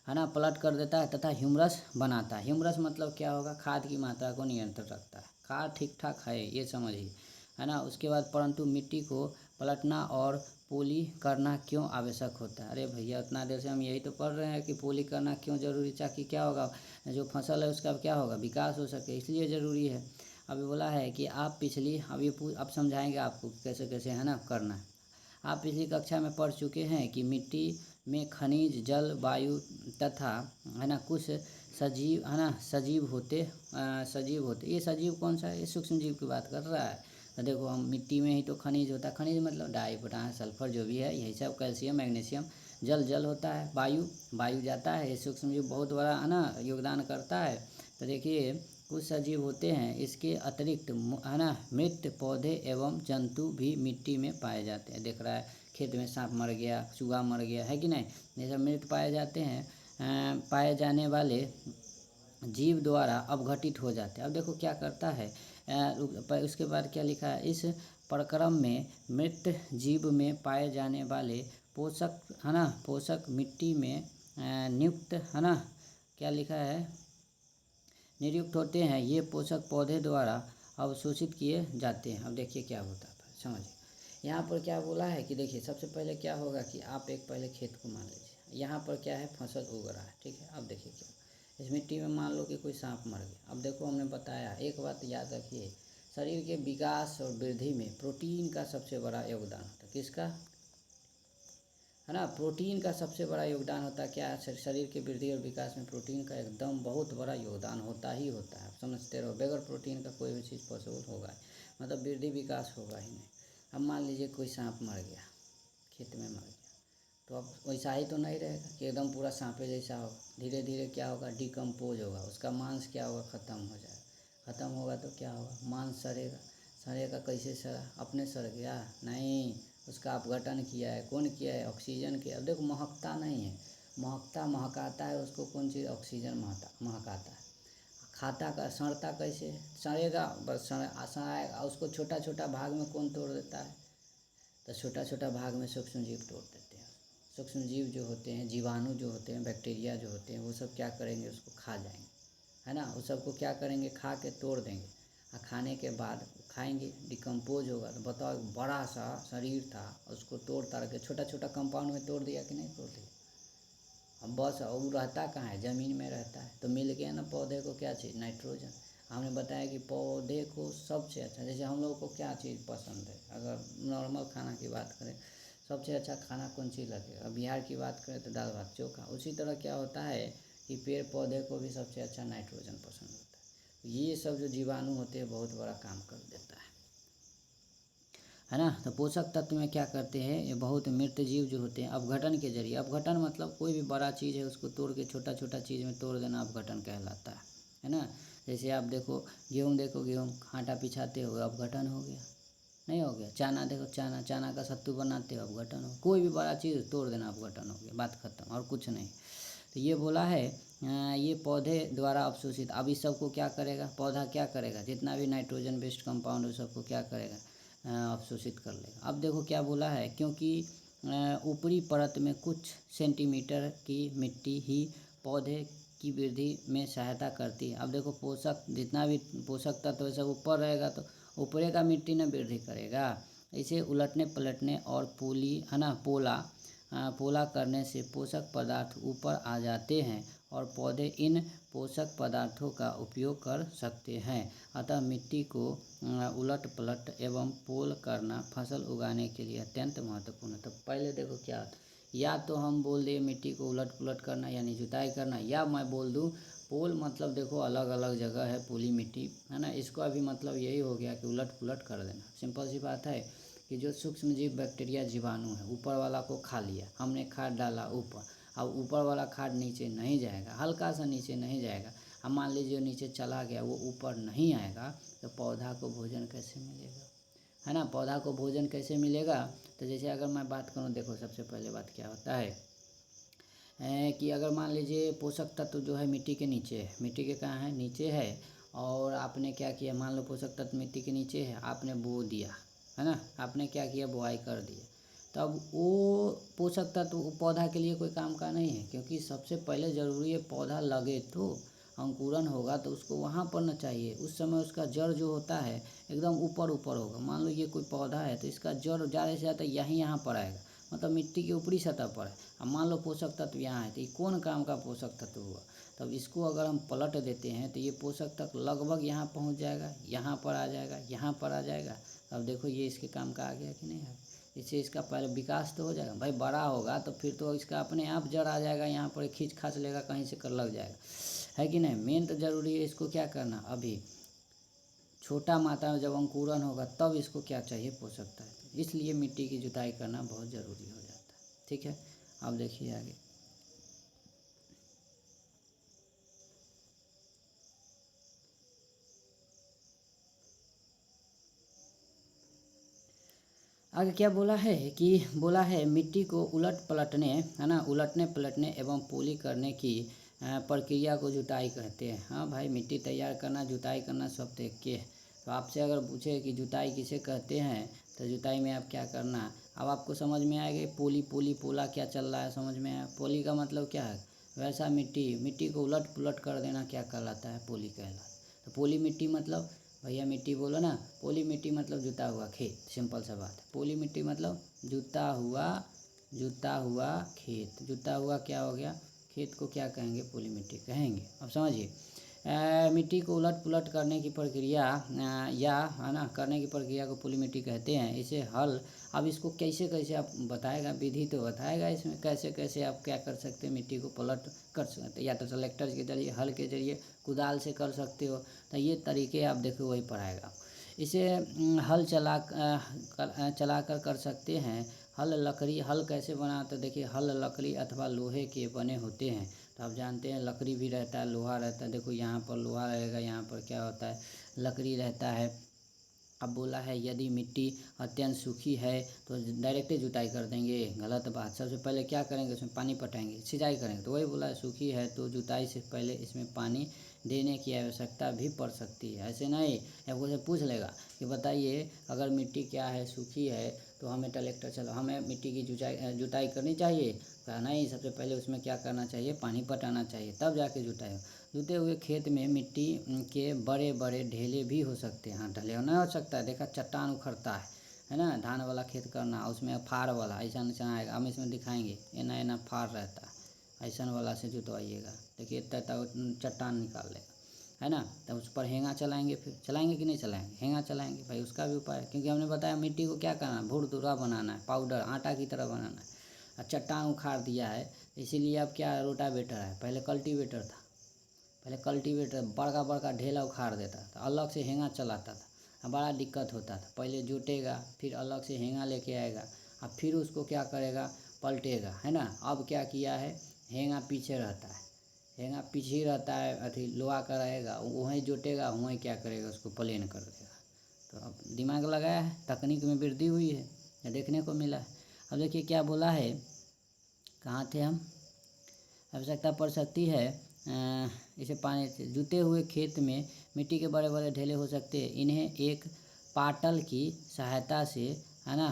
है ना, पलट कर देता है तथा ह्यूमरस बनाता है। ह्यूमरस मतलब क्या होगा, खाद की मात्रा को नियंत्रण रखता है। खाद ठीक ठाक है, ये समझिए, है ना। उसके बाद परंतु मिट्टी को पलटना और पोली करना क्यों आवश्यक होता है। अरे भैया, उतना देर से हम यही तो पढ़ रहे हैं कि पोली करना क्यों जरूरी, ताकि क्या होगा, जो फसल है उसका क्या होगा, विकास हो सके, इसलिए ज़रूरी है। अभी बोला है कि आप पिछली, अब समझाएंगे आपको कैसे कैसे है ना करना है। आप पिछली कक्षा में पढ़ चुके हैं कि मिट्टी में खनिज, जल, वायु तथा है ना कुछ सजीव है ना, सजीव होते। ये सजीव कौन सा है, ये सूक्ष्म जीव की बात कर रहा है। तो देखो हम मिट्टी में ही तो खनिज होता है, खनिज मतलब डाई, पोटाश, सल्फर जो भी है यही सब, कैल्शियम, मैग्नीशियम। जल होता है, वायु जाता है, ये सूक्ष्म जीव बहुत बड़ा है ना योगदान करता है। तो देखिए कुछ सजीव होते हैं, इसके अतिरिक्त है ना मृत पौधे एवं जंतु भी मिट्टी में पाए जाते हैं। देख रहा है खेत में सांप मर गया, चूहा मर गया, है कि नहीं, ये सब मृत पाए जाते हैं। पाए जाने वाले जीव द्वारा अवघटित हो जाते हैं। अब देखो क्या करता है, उसके बाद क्या लिखा है, इस प्रक्रम में मृत जीव में पाए जाने वाले पोषक है ना, पोषक मिट्टी में नियुक्त है ना, क्या लिखा है, नियुक्त होते हैं। ये पोषक पौधे द्वारा अवशोषित किए जाते हैं। अब देखिए क्या होता है, समझिए यहाँ पर क्या बोला है कि देखिए सबसे पहले क्या होगा कि आप एक पहले खेत को मान लीजिए, यहाँ पर क्या है, फसल उग रहा है, ठीक है। अब देखिए क्या, इस मिट्टी में मान लो कि कोई सांप मर गया। अब देखो हमने बताया, एक बात याद रखिए, शरीर के विकास और वृद्धि में प्रोटीन का सबसे बड़ा योगदान होता है। किसका, है ना, प्रोटीन का सबसे बड़ा योगदान होता है। क्या, शरीर के वृद्धि और विकास में प्रोटीन का एकदम बहुत बड़ा योगदान होता ही होता है। आप समझते रहो, बगैर प्रोटीन का कोई भी चीज़ पॉसिबल होगा, मतलब वृद्धि विकास होगा ही नहीं। अब मान लीजिए कोई सांप मर गया, खेत में मर गया, तो अब वैसा ही तो नहीं रहेगा कि एकदम पूरा सांपे जैसा होगा। धीरे धीरे क्या होगा, डिकम्पोज होगा, उसका मांस क्या होगा, ख़त्म हो जाएगा। ख़त्म होगा तो क्या होगा, मांस सड़ेगा। सड़ेगा कैसे सड़ा, अपने सड़ गया नहीं, उसका अपघटन किया है। कौन किया है, ऑक्सीजन किया। अब देखो महकता नहीं है, महकाता है उसको कौन चीज़, ऑक्सीजन महकाता है। खाता का सड़ता कैसे, सड़ेगा बस, सड़ाएगा, उसको छोटा छोटा भाग में कौन तोड़ देता है, तो छोटा छोटा भाग में सूक्ष्म जीव तोड़ देते हैं। सूक्ष्म जीव जो होते हैं, जीवाणु जो होते हैं, बैक्टीरिया जो होते हैं, वो सब क्या करेंगे, उसको खा जाएंगे, है ना। उस सबको क्या करेंगे, खा के तोड़ देंगे, और खाने के बाद खाएंगे, डिकम्पोज होगा। तो बताओ एक बड़ा सा शरीर था, उसको तोड़ ताड़ के छोटा छोटा कंपाउंड में तोड़ दिया कि नहीं तोड़ दिया। अब बस वो रहता कहाँ है, ज़मीन में रहता है। तो मिल गया ना पौधे को क्या चीज़, नाइट्रोजन। हमने बताया कि पौधे को सबसे अच्छा, जैसे हम लोग को क्या चीज़ पसंद है, अगर नॉर्मल खाना की बात करें, सबसे अच्छा खाना कौन चीज़ लगेगा, बिहार की बात करें तो दाल भात चोखा। उसी तरह क्या होता है कि पेड़ पौधे को भी सबसे अच्छा नाइट्रोजन पसंद होता है। ये सब जो जीवाणु होते हैं बहुत बड़ा काम कर देता है ना। तो पोषक तत्व में क्या करते हैं, ये बहुत मृत जीव जो होते हैं अपघटन के जरिए, अपघटन मतलब कोई भी बड़ा चीज़ है उसको तोड़ के छोटा छोटा चीज़ में तोड़ देना अपघटन कहलाता है ना। जैसे आप देखो गेहूँ आटा पिछाते हो, अपघटन हो गया, नहीं हो गया। चाना देखो, चाना का सत्तू बनाते हो, अपघटन हो। कोई भी बड़ा चीज़ तोड़ देना अपघटन हो गया, बात खत्म, और कुछ नहीं। तो ये बोला है ये पौधे द्वारा अवशोषित। अब इस सबको क्या करेगा, पौधा क्या करेगा, जितना भी नाइट्रोजन बेस्ड कंपाउंड है सबको क्या करेगा, अवशोषित कर लेगा। अब देखो क्या बोला है, क्योंकि ऊपरी परत में कुछ सेंटीमीटर की मिट्टी ही पौधे की वृद्धि में सहायता करती है। अब देखो पोषक, जितना भी पोषक तत्व है सब ऊपर रहेगा, तो ऊपरे का मिट्टी न वृद्धि करेगा। इसे उलटने पलटने और पूली है ना, पोला करने से पोषक पदार्थ ऊपर आ जाते हैं और पौधे इन पोषक पदार्थों का उपयोग कर सकते हैं। अतः मिट्टी को उलट पलट एवं पोल करना फसल उगाने के लिए अत्यंत महत्वपूर्ण है। तो पहले देखो क्या, या तो हम बोल दें मिट्टी को उलट पुलट करना यानी जुताई करना, या मैं बोल दूं पोल, मतलब देखो अलग अलग जगह है पूली मिट्टी, है ना। इसका भी मतलब यही हो गया कि उलट पुलट कर देना। सिंपल सी बात है कि जो सूक्ष्म जीव बैक्टीरिया जीवाणु है, ऊपर वाला को खा लिया, हमने खाद डाला ऊपर, अब ऊपर वाला खाद नीचे नहीं जाएगा, हल्का सा नीचे नहीं जाएगा। अब मान लीजिए नीचे चला गया, वो ऊपर नहीं आएगा, तो पौधा को भोजन कैसे मिलेगा, है ना। पौधा को भोजन कैसे मिलेगा, तो जैसे अगर मैं बात करूँ, देखो सबसे पहले बात क्या होता है कि अगर मान लीजिए पोषक तत्व जो है मिट्टी के नीचे है, मिट्टी के कहाँ है, नीचे है, और आपने क्या किया, मान लो पोषक तत्व मिट्टी के नीचे है, आपने बो दिया, है ना, आपने क्या किया, बुआई कर दिया। तब वो पोषक तत्व पौधा के लिए कोई काम का नहीं है, क्योंकि सबसे पहले ज़रूरी है पौधा लगे तो अंकुरन होगा, तो उसको वहाँ पर न चाहिए। उस समय उसका जड़ जो होता है एकदम ऊपर ऊपर होगा। मान लो ये कोई पौधा है तो इसका जड़ ज़्यादा से ज़्यादा यहाँ पर आएगा, मतलब मिट्टी के ऊपरी सतह पर है। अब मान लो पोषक तत्व यहाँ है, तो ये कौन काम का पोषक तत्व हुआ। तब इसको अगर हम पलट देते हैं तो ये पोषक तत्व लगभग यहाँ पहुँच जाएगा, यहाँ पर आ जाएगा, यहाँ पर आ जाएगा। अब देखो ये इसके काम का आ गया कि नहीं है। इससे इसका पहले विकास तो हो जाएगा, भाई बड़ा होगा तो फिर तो इसका अपने आप जड़ आ जाएगा, यहाँ पर खींच खाच लेगा, कहीं से कर लग जाएगा, है कि नहीं। मेन तो ज़रूरी है इसको क्या करना, अभी छोटा मात्रा में जब अंकुरन होगा तब इसको क्या चाहिए, पोषक तत्व। इसलिए मिट्टी की जुताई करना बहुत ज़रूरी हो जाता है। ठीक है, अब देखिए आगे। आगे क्या बोला है कि बोला है मिट्टी को उलट पलटने, है ना, उलटने पलटने एवं पूली करने की प्रक्रिया को जुताई कहते हैं। हाँ भाई, मिट्टी तैयार करना, जुताई करना सब तो एक के है। तो आपसे अगर पूछे कि जुताई किसे कहते हैं, तो जुताई में आप क्या करना, अब आपको समझ में आएगा। पोली पोली पोला क्या चल रहा है, समझ में आया। पोली का मतलब क्या है, वैसा मिट्टी को उलट पुलट कर देना क्या कहलाता है, पोली कहलाता है। तो पोली मिट्टी मतलब, भैया मिट्टी बोलो ना, पोली मिट्टी मतलब जुता हुआ खेत, सिंपल सा बात है। पोली मिट्टी मतलब जुता हुआ खेत, जुता हुआ क्या हो गया, खेत को क्या कहेंगे, पोली मिट्टी कहेंगे। अब समझिए, मिट्टी को उलट पुलट करने की प्रक्रिया या, है ना, करने की प्रक्रिया को पोली मिट्टी कहते हैं। इसे हल, अब इसको कैसे कैसे आप बताएगा, विधि तो बताएगा इसमें कैसे कैसे आप क्या कर सकते हैं, मिट्टी को पलट कर सकते, या तो ट्रैक्टर के जरिए, हल के जरिए, कुदाल से कर सकते हो। तो ये तरीके आप देखो वही पढ़ाएगा। इसे हल चला कर सकते हैं। हल कैसे बना, तो देखिए हल लकड़ी अथवा लोहे के बने होते हैं। तो आप जानते हैं लकड़ी भी रहता है, लोहा रहता है। देखो यहाँ पर लोहा रहेगा, यहाँ पर क्या होता है, लकड़ी रहता है। अब बोला है यदि मिट्टी अत्यंत सूखी है तो डायरेक्ट ही जुताई कर देंगे, गलत बात। सबसे पहले क्या करेंगे, उसमें पानी पटाएंगे, सिंचाई करेंगे। तो वही बोला है सूखी है तो जुताई से पहले इसमें पानी देने की आवश्यकता भी पड़ सकती है। ऐसे नहीं, या वो पूछ लेगा कि बताइए अगर मिट्टी क्या है, सूखी है, तो हमें ट्रैक्टर चलो, हमें मिट्टी की जुताई करनी चाहिए। कहा नहीं, सबसे पहले उसमें क्या करना चाहिए, पानी पटाना चाहिए, तब जाके जुताई हो। जुते हुए खेत में मिट्टी के बड़े बड़े ढेले भी हो सकते हैं। हाँ, ढले नहीं हो सकता है, देखा चट्टान उखड़ता है ना, धान वाला खेत करना, उसमें फाड़ वाला ऐसा निशान आएगा, हम इसमें दिखाएंगे, एना फाड़ रहता है, ऐसा वाला से जुतवाइएगा। देखिए चट्टान निकाल लेगा, है ना। तो उस पर हेंगा चलाएंगे, फिर चलाएंगे कि नहीं चलाएंगे, हेंगा चलाएंगे भाई, उसका भी उपाय है। क्योंकि हमने बताया मिट्टी को क्या करना है, भुरभुरा बनाना है, पाउडर आटा की तरह बनाना है। और चट्टान उखाड़ दिया है, इसीलिए अब क्या रोटावेटर है, पहले कल्टीवेटर था। पहले कल्टीवेटर बड़का बड़का ढेला उखाड़ देता था, अलग से हेंगा चलाता था, बड़ा दिक्कत होता था। पहले जोतेगा, फिर अलग से हेंगा लेके आएगा, और फिर उसको क्या करेगा, पलटेगा, है ना। अब क्या किया है, हेंगा पीछे रहता है, हेंगा पीछे ही रहता है, अथी लोहा का रहेगा, वहीं जोतेगा, वहीं क्या करेगा, उसको प्लेन कर देगा। तो अब दिमाग लगाया है, तकनीक में वृद्धि हुई है, या देखने को मिला है। अब देखिए क्या बोला है, कहाँ थे हम, आवश्यकता पड़ सकती है इसे पानी से जुते हुए खेत में मिट्टी के बड़े बड़े ढेले हो सकते हैं। इन्हें एक पाटल की सहायता से, है ना,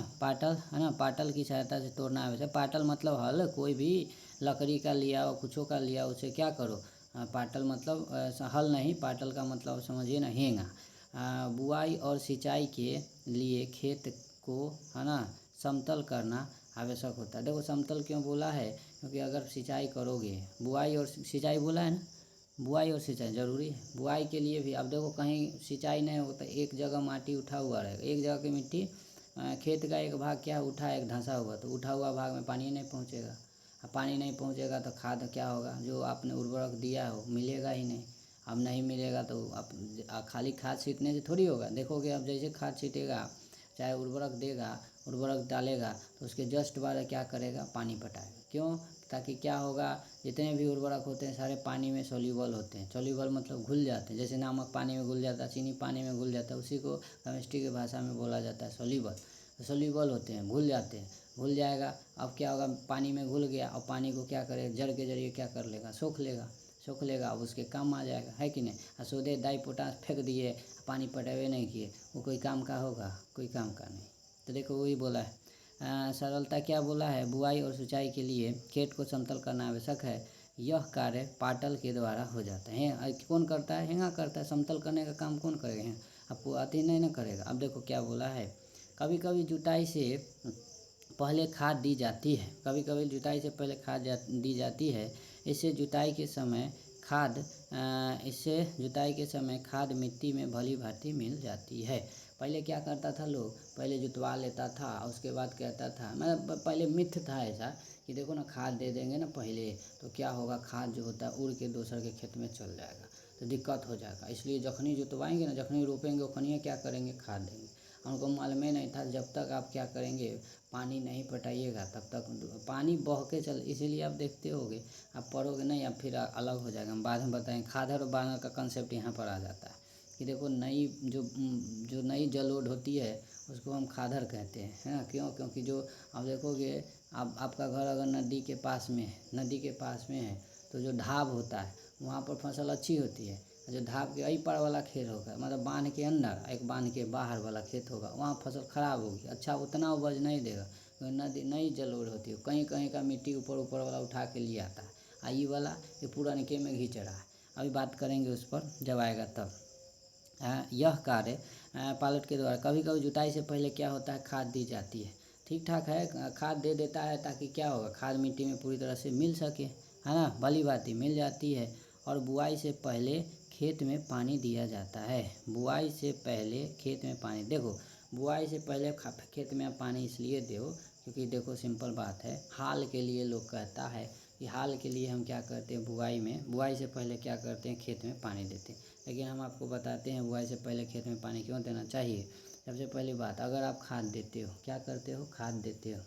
पाटल की सहायता से तोड़ना आवश्यक। पाटल मतलब हल, कोई भी लकड़ी का लिया हो, कुछों का लिया, उसे क्या करो, पाटल मतलब हल नहीं, पाटल का मतलब समझिए ना, हेंगा। बुआई और सिंचाई के लिए खेत को, है ना, समतल करना आवश्यक होता है। देखो समतल क्यों बोला है, क्योंकि अगर सिंचाई करोगे, बुआई और सिंचाई बोला है ना, बुआई और सिंचाई ज़रूरी है। बुआई के लिए भी अब देखो कहीं सिंचाई नहीं होता, एक जगह माटी उठा हुआ रहेगा, एक जगह की मिट्टी, खेत का एक भाग क्या उठा, एक धंसा हुआ, तो उठा हुआ भाग में पानी नहीं पहुँचेगा। अब पानी नहीं पहुँचेगा तो खाद क्या होगा, जो आपने उर्वरक दिया हो मिलेगा ही नहीं। अब नहीं मिलेगा तो आप खाली खाद छींटने से थोड़ी होगा। देखोगे अब जैसे खाद छींटेगा, चाहे उर्वरक देगा, उर्वरक डालेगा, तो उसके जस्ट बाद क्या करेगा, पानी पटाएगा। क्यों, ताकि क्या होगा, जितने भी उर्वरक होते हैं सारे पानी में सोल्यूबल होते हैं। सोल्यूबल मतलब घुल जाते हैं, जैसे नमक पानी में घुल जाता है, चीनी पानी में घुल जाता है, उसी को केमिस्ट्री की भाषा में बोला जाता है सोल्यूबल। तो सोल्यूबल होते हैं, घुल जाते हैं, घुल जाएगा। अब क्या होगा, पानी में घुल गया, और पानी को क्या करेगा, जड़ के जरिए क्या कर लेगा, सोख लेगा, अब उसके काम आ जाएगा, है कि नहीं। और सोडे डाई पोटास फेंक दिए, पानी पटावे नहीं किए, वो कोई काम का होगा, कोई काम का नहीं। तो देखो वही बोला है, सरलता क्या बोला है, बुआई और सिंचाई के लिए खेत को समतल करना आवश्यक है। यह कार्य पाटल के द्वारा हो जाता है। कौन करता है, हेंगा करता है। समतल करने का काम कौन करेगा, आपको आती नहीं ना करेगा। अब देखो क्या बोला है, कभी कभी जुताई से पहले खाद दी जाती है, कभी कभी जुताई से पहले खाद दी जाती है। इससे जुताई के समय खाद मिट्टी में भली भांति मिल जाती है। पहले क्या करता था लोग, पहले जुतवा लेता था, उसके बाद कहता था, मतलब पहले मिथ था ऐसा कि देखो ना खाद दे देंगे ना पहले, तो क्या होगा, खाद जो होता है उड़ के दूसर के खेत में चल जाएगा। तो दिक्कत हो जाएगा। इसलिए जखनी जुतवाएंगे ना, जखनी रोपेंगे उखनी क्या करेंगे, खाद देंगे। उनको मालूम ही नहीं था, जब तक आप क्या करेंगे पानी नहीं पटाइएगा तब तक पानी बह के चल, इसीलिए आप देखते होगे आप पढ़ोगे नहीं, अब फिर अलग हो जाएगा। हम बाद में बताएंगे खादर और बानर का कंसेप्ट यहाँ पर आ जाता है कि देखो नई जो नई जलोढ़ होती है उसको हम खादर कहते हैं, है ना। क्यों? क्योंकि जो आप देखोगे आपका घर अगर नदी के पास में है, नदी के पास में है तो जो ढाब होता है वहाँ पर फसल अच्छी होती है। जो ढाब के अई पार वाला खेत होगा, मतलब बांध के अंदर एक बांध के बाहर वाला खेत होगा, वहाँ फसल खराब होगी, अच्छा उतना उपज नहीं देगा। नदी नई जलोढ़ होती है, कहीं कहीं का मिट्टी ऊपर ऊपर वाला उठा के ले आता है, ये वाला ये पूरा निके में घिंच रहा है। अभी बात करेंगे उस पर जब आएगा तब। यह कार्य पायलट के द्वारा कभी कभी जुताई से पहले क्या होता है, खाद दी जाती है। ठीक ठाक है, खाद दे देता है ताकि क्या होगा, खाद मिट्टी में पूरी तरह से मिल सके, है ना, भली भांति मिल जाती है। और बुआई से पहले खेत में पानी दिया जाता है। बुआई से पहले खेत में पानी, देखो बुआई से पहले खेत में आप पानी इसलिए दो क्योंकि देखो सिंपल बात है, हाल के लिए लोग कहता है कि हाल के लिए हम क्या करते हैं, बुआई से पहले क्या करते हैं, खेत में पानी देते हैं। लेकिन हम आपको बताते हैं बुआई से पहले खेत में पानी क्यों देना चाहिए। सबसे पहली बात, अगर आप खाद देते हो, क्या करते हो, खाद देते हो,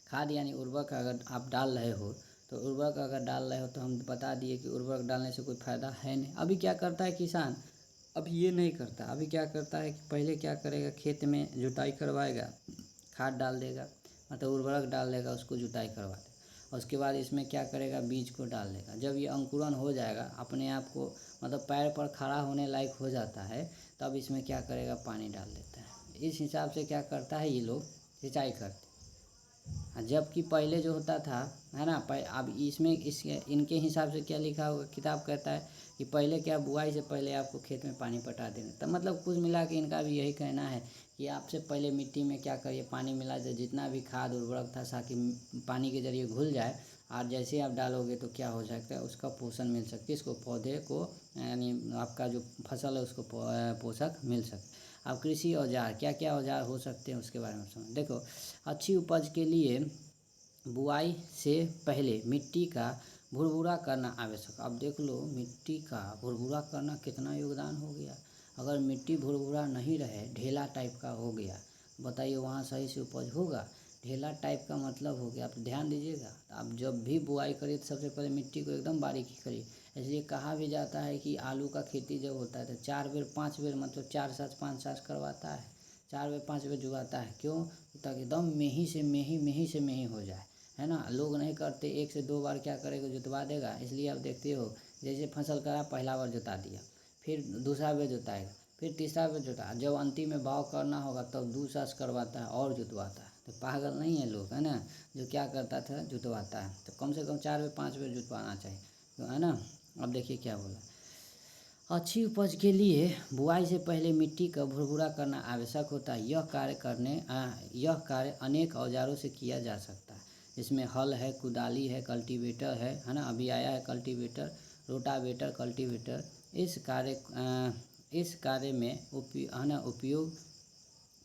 खाद यानी उर्वरक अगर आप डाल रहे हो, तो उर्वरक अगर डाल रहे हो तो हम बता दिए कि उर्वरक डालने से कोई फ़ायदा है नहीं। अभी क्या करता है किसान, अभी ये नहीं करता, अभी क्या करता है कि पहले क्या करेगा, खेत में जुताई करवाएगा, खाद डाल देगा, मतलब उर्वरक डाल देगा, उसको जुताई करवा देगा, और उसके बाद इसमें क्या करेगा, बीज को डाल देगा। जब ये अंकुरन हो जाएगा, अपने आप को मतलब पैर पर खड़ा होने लायक हो जाता है, तब इसमें क्या करेगा, पानी डाल देता है। इस हिसाब से क्या करता है, ये लोग सिंचाई करते। जबकि पहले जो होता था, है ना, अब इसमें इनके हिसाब से क्या लिखा होगा, किताब कहता है कि पहले क्या, बुआई से पहले आपको खेत में पानी पटा देना। तब मतलब कुछ मिला के इनका भी यही कहना है कि आपसे पहले मिट्टी में क्या करिए, पानी मिला दे, जितना भी खाद उर्वरक था ताकि पानी के जरिए घुल जाए, और जैसे आप डालोगे तो क्या हो सकता है, उसका पोषण मिल सकती है, इसको पौधे को, यानी आपका जो फसल है उसको पोषक मिल सकता है। अब कृषि औजार, क्या क्या औजार हो सकते हैं उसके बारे में समझ। देखो, अच्छी उपज के लिए बुआई से पहले मिट्टी का भुरभुरा करना आवश्यक। अब देख लो, मिट्टी का भुरभुरा करना कितना योगदान हो गया। अगर मिट्टी भुरभुरा नहीं रहे, ढेला टाइप का हो गया, बताइए वहाँ सही से उपज होगा। ढेला टाइप का मतलब हो गया, आप ध्यान दीजिएगा, आप जब भी बुआई करिए तो सबसे पहले मिट्टी को एकदम बारीकी करिए। इसलिए कहा भी जाता है कि आलू का खेती जब होता है तो 4 बेर 5 बेर, मतलब 4 साँच 5 साँच करवाता है, 4 बेर 5 बेर जुगाता है। क्यों? ताकि एकदम मेही से मेही हो जाए, है ना। लोग नहीं करते, 1 से 2 बार क्या करेगा, जुतवा देगा। इसलिए आप देखते हो, जैसे फसल करा, पहला बार जुता दिया, फिर दूसरा बार जुताएगा, फिर तीसरा बार जुता, जब अंतिम में भाव करना होगा तब 2 साँस करवाता है और जुतवाता है। तो पागल नहीं है लोग, है ना, जो क्या करता था, जुतवाता है। तो कम से कम 4 बेर 5 बेर जुतवाना चाहिए, तो है ना। अब देखिए क्या बोला, अच्छी उपज के लिए बुआई से पहले मिट्टी का भुरभुरा करना आवश्यक होता है। यह कार्य अनेक औजारों से किया जा सकता है। इसमें हल है, कुदाली है, कल्टीवेटर है ना, अभी आया है कल्टीवेटर, रोटावेटर, कल्टीवेटर। इस कार्य में उपयोग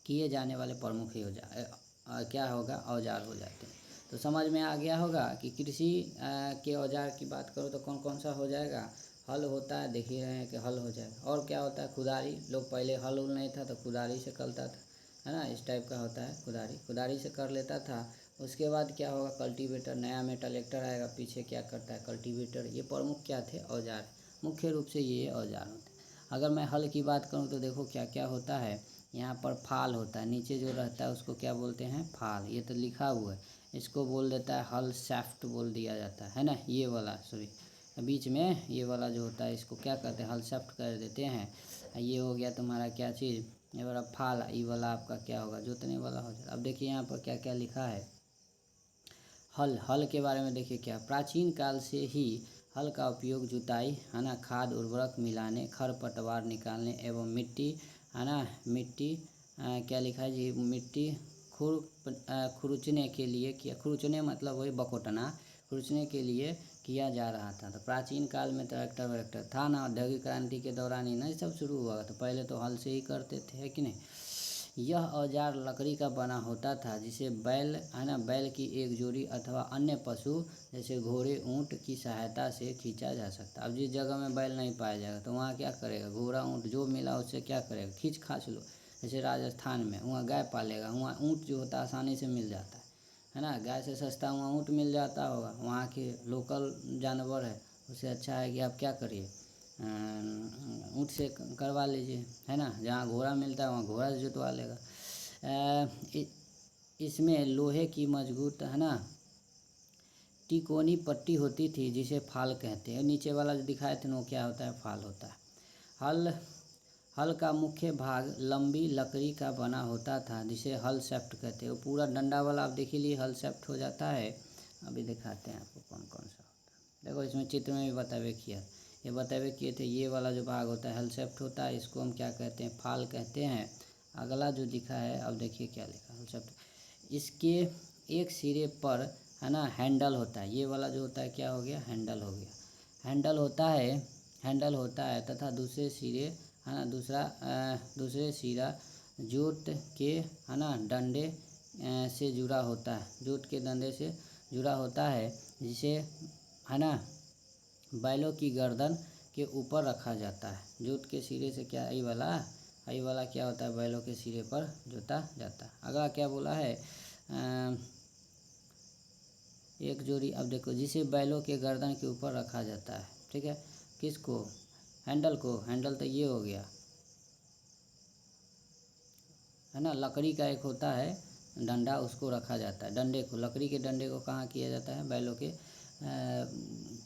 किए जाने वाले प्रमुख औजार क्या होगा, औजार हो जाते हैं। तो समझ में आ गया होगा कि कृषि के औजार की बात करो तो कौन कौन सा हो जाएगा। हल होता है, देख ही रहे हैं कि हल हो जाएगा। और क्या होता है, कुदारी। लोग पहले हल उल नहीं था तो कुदारी से करता था, है ना, इस टाइप का होता है कुदारी, कुदारी से कर लेता था। उसके बाद क्या होगा, कल्टीवेटर। नया में ट्रैक्टर आएगा, पीछे क्या करता है, कल्टीवेटर। ये प्रमुख क्या थे, औजार, मुख्य रूप से ये औजार होते हैं। अगर मैं हल की बात करूँ तो देखो क्या क्या होता है, यहाँ पर फाल होता है, नीचे जो रहता है उसको क्या बोलते हैं, फाल। ये तो लिखा हुआ है, इसको बोल देता है हल शाफ्ट बोल दिया जाता है ना, ये वाला, सॉरी, बीच में ये वाला जो होता है इसको क्या कहते हैं, हल शाफ्ट कर देते हैं। ये हो गया तुम्हारा क्या चीज़, ये वाला फाल, ये वाला आपका क्या होगा, जोतने वाला हो जाता है। अब देखिए यहाँ पर क्या क्या लिखा है, हल के बारे में देखिए क्या, प्राचीन काल से ही हल का उपयोग जुताई, है ना, खाद उर्वरक मिलाने, खरपतवार निकालने एवं मिट्टी, है ना, मिट्टी क्या लिखा है जी, मिट्टी खुरचने के लिए किया। खुरचने मतलब वही बकोटना, खुरचने के लिए किया जा रहा था। तो प्राचीन काल में ट्रैक्टर वैक्टर था ना, औद्योगिक क्रांति के दौरान ही ना सब शुरू हुआ। तो पहले तो हल से ही करते थे, है कि नहीं। यह औजार लकड़ी का बना होता था जिसे बैल है ना, बैल की एक जोड़ी अथवा अन्य पशु जैसे घोड़े ऊँट की सहायता से खींचा जा सकता। अब जिस जगह में बैल नहीं पाया जाएगा तो वहाँ क्या करेगा, घोड़ा ऊँट जो मिला उससे क्या करेगा, खींच खाच लो। जैसे राजस्थान में वहाँ गाय पालेगा, वहाँ ऊँट जो होता है आसानी से मिल जाता है ना, गाय से सस्ता वहाँ ऊँट मिल जाता होगा, वहाँ के लोकल जानवर है, उससे अच्छा है कि आप क्या करिए, ऊँट से करवा लीजिए, है ना। जहाँ घोड़ा मिलता है वहाँ घोड़ा से जुतवा लेगा। इसमें लोहे की मजबूत है ना तिकोनी पट्टी होती थी जिसे फाल कहते हैं। नीचे वाला जो दिखाए थे वो क्या होता है, फाल होता है। हल का मुख्य भाग लंबी लकड़ी का बना होता था जिसे हल शेफ्ट कहते हैं। वो पूरा डंडा वाला आप देख लीजिए हल शेफ्ट हो जाता है। अभी दिखाते हैं आपको कौन कौन सा होता है। देखो इसमें चित्र में भी बतावे किया, ये बतावे किए थे। ये वाला जो भाग होता है हल शेफ्ट होता है, इसको हम क्या कहते हैं, फाल कहते हैं। अगला जो दिखा है अब देखिए क्या लिखा, हल शेफ्ट। इसके एक सिरे पर है ना हैंडल होता है, ये वाला जो होता है क्या हो गया, हैंडल हो गया। हैंडल होता है तथा दूसरे सिरे है ना दूसरे सिरा जोत के है ना डंडे से जुड़ा होता है, जोत के डंडे से जुड़ा होता है, जिसे है ना बैलों की गर्दन के ऊपर रखा जाता है। जोत के सिरे से क्या, आई वाला क्या होता है, बैलों के सिरे पर जोता जाता है। अगला क्या बोला है, एक जोड़ी, अब देखो, जिसे बैलों के गर्दन के ऊपर रखा जाता है, ठीक है। किसको, हैंडल को। हैंडल तो ये हो गया है ना, लकड़ी का एक होता है डंडा, उसको रखा जाता है। डंडे को, लकड़ी के डंडे को कहाँ किया जाता है, बैलों के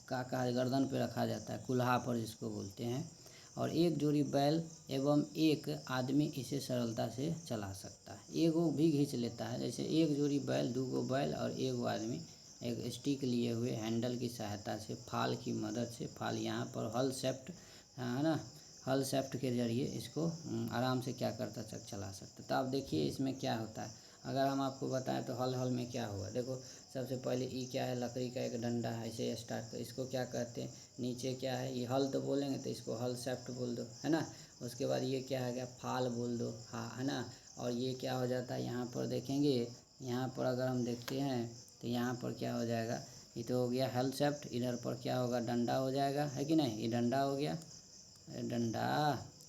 का गर्दन पे रखा जाता है, कुल्हा पर जिसको बोलते हैं। और एक जोड़ी बैल एवं एक आदमी इसे सरलता से चला सकता है। एगो भी खींच लेता है, जैसे एक जोड़ी बैल, दो गो बैल और एक आदमी एक स्टिक लिए हुए हैंडल की सहायता से, फाल की मदद से, फाल यहाँ पर हल शेफ्ट है ना, हल शेफ्ट के जरिए इसको आराम से क्या करता चला सकता। तो आप देखिए इसमें क्या होता है। अगर हम आपको बताएं तो हल में क्या हुआ, देखो सबसे पहले ये क्या है, लकड़ी का एक डंडा है, इसे स्टार्ट कर, इसको क्या कहते हैं, नीचे क्या है, ये हल तो बोलेंगे तो इसको हल शेफ्ट बोल दो, है ना। उसके बाद ये क्या है गया, फाल बोल दो, हाँ, है ना। और ये क्या हो जाता है, यहाँ पर देखेंगे, यहाँ पर अगर हम देखते हैं तो यहाँ पर क्या हो जाएगा, ये तो हो गया हल शेफ्ट। इधर पर क्या होगा, डंडा हो जाएगा, है कि नहीं, ये डंडा हो गया। डंडा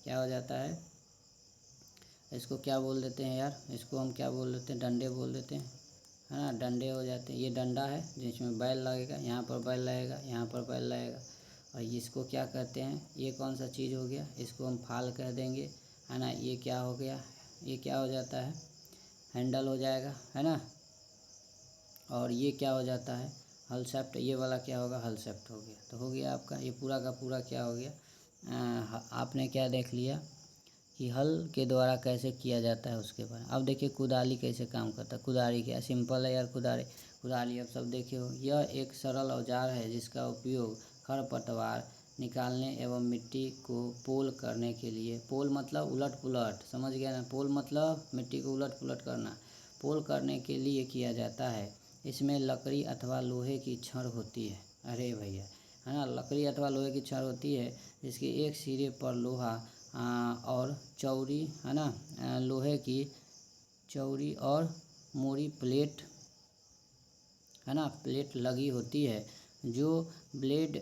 क्या हो जाता है, इसको क्या बोल देते हैं यार, इसको हम क्या बोल देते हैं, डंडे बोल देते हैं, है ना, डंडे हो जाते हैं। ये डंडा है जिसमें बैल लगेगा, यहाँ पर बैल लगेगा, यहाँ पर बैल लगेगा। और इसको क्या कहते हैं, ये कौन सा चीज़ हो गया, इसको हम फाल कह देंगे, है ना। ये क्या हो गया, ये क्या हो जाता है, हैंडल हो जाएगा, है ना। और ये क्या हो जाता है, हल शेफ्ट। ये वाला क्या होगा, हल शेफ्ट हो गया। तो हो गया आपका ये पूरा का पूरा क्या हो गया, आपने क्या देख लिया कि हल के द्वारा कैसे किया जाता है उसके बारे में। अब देखिए कुदाली कैसे काम करता है। कुदाली क्या सिंपल है यार, कुदाली अब सब देखे हो। यह एक सरल औजार है जिसका उपयोग खरपतवार निकालने एवं मिट्टी को पोल करने के लिए, पोल मतलब उलट पुलट, समझ गया ना, पोल मतलब मिट्टी को उलट पुलट करना, पोल करने के लिए किया जाता है। इसमें लकड़ी अथवा लोहे की छड़ होती है, अरे भैया, है ना, लकड़ी अथवा लोहे की छड़ होती है जिसके एक सिरे पर लोहा और चौड़ी, है ना, लोहे की चौड़ी और मोड़ी प्लेट, है ना, प्लेट लगी होती है जो ब्लेड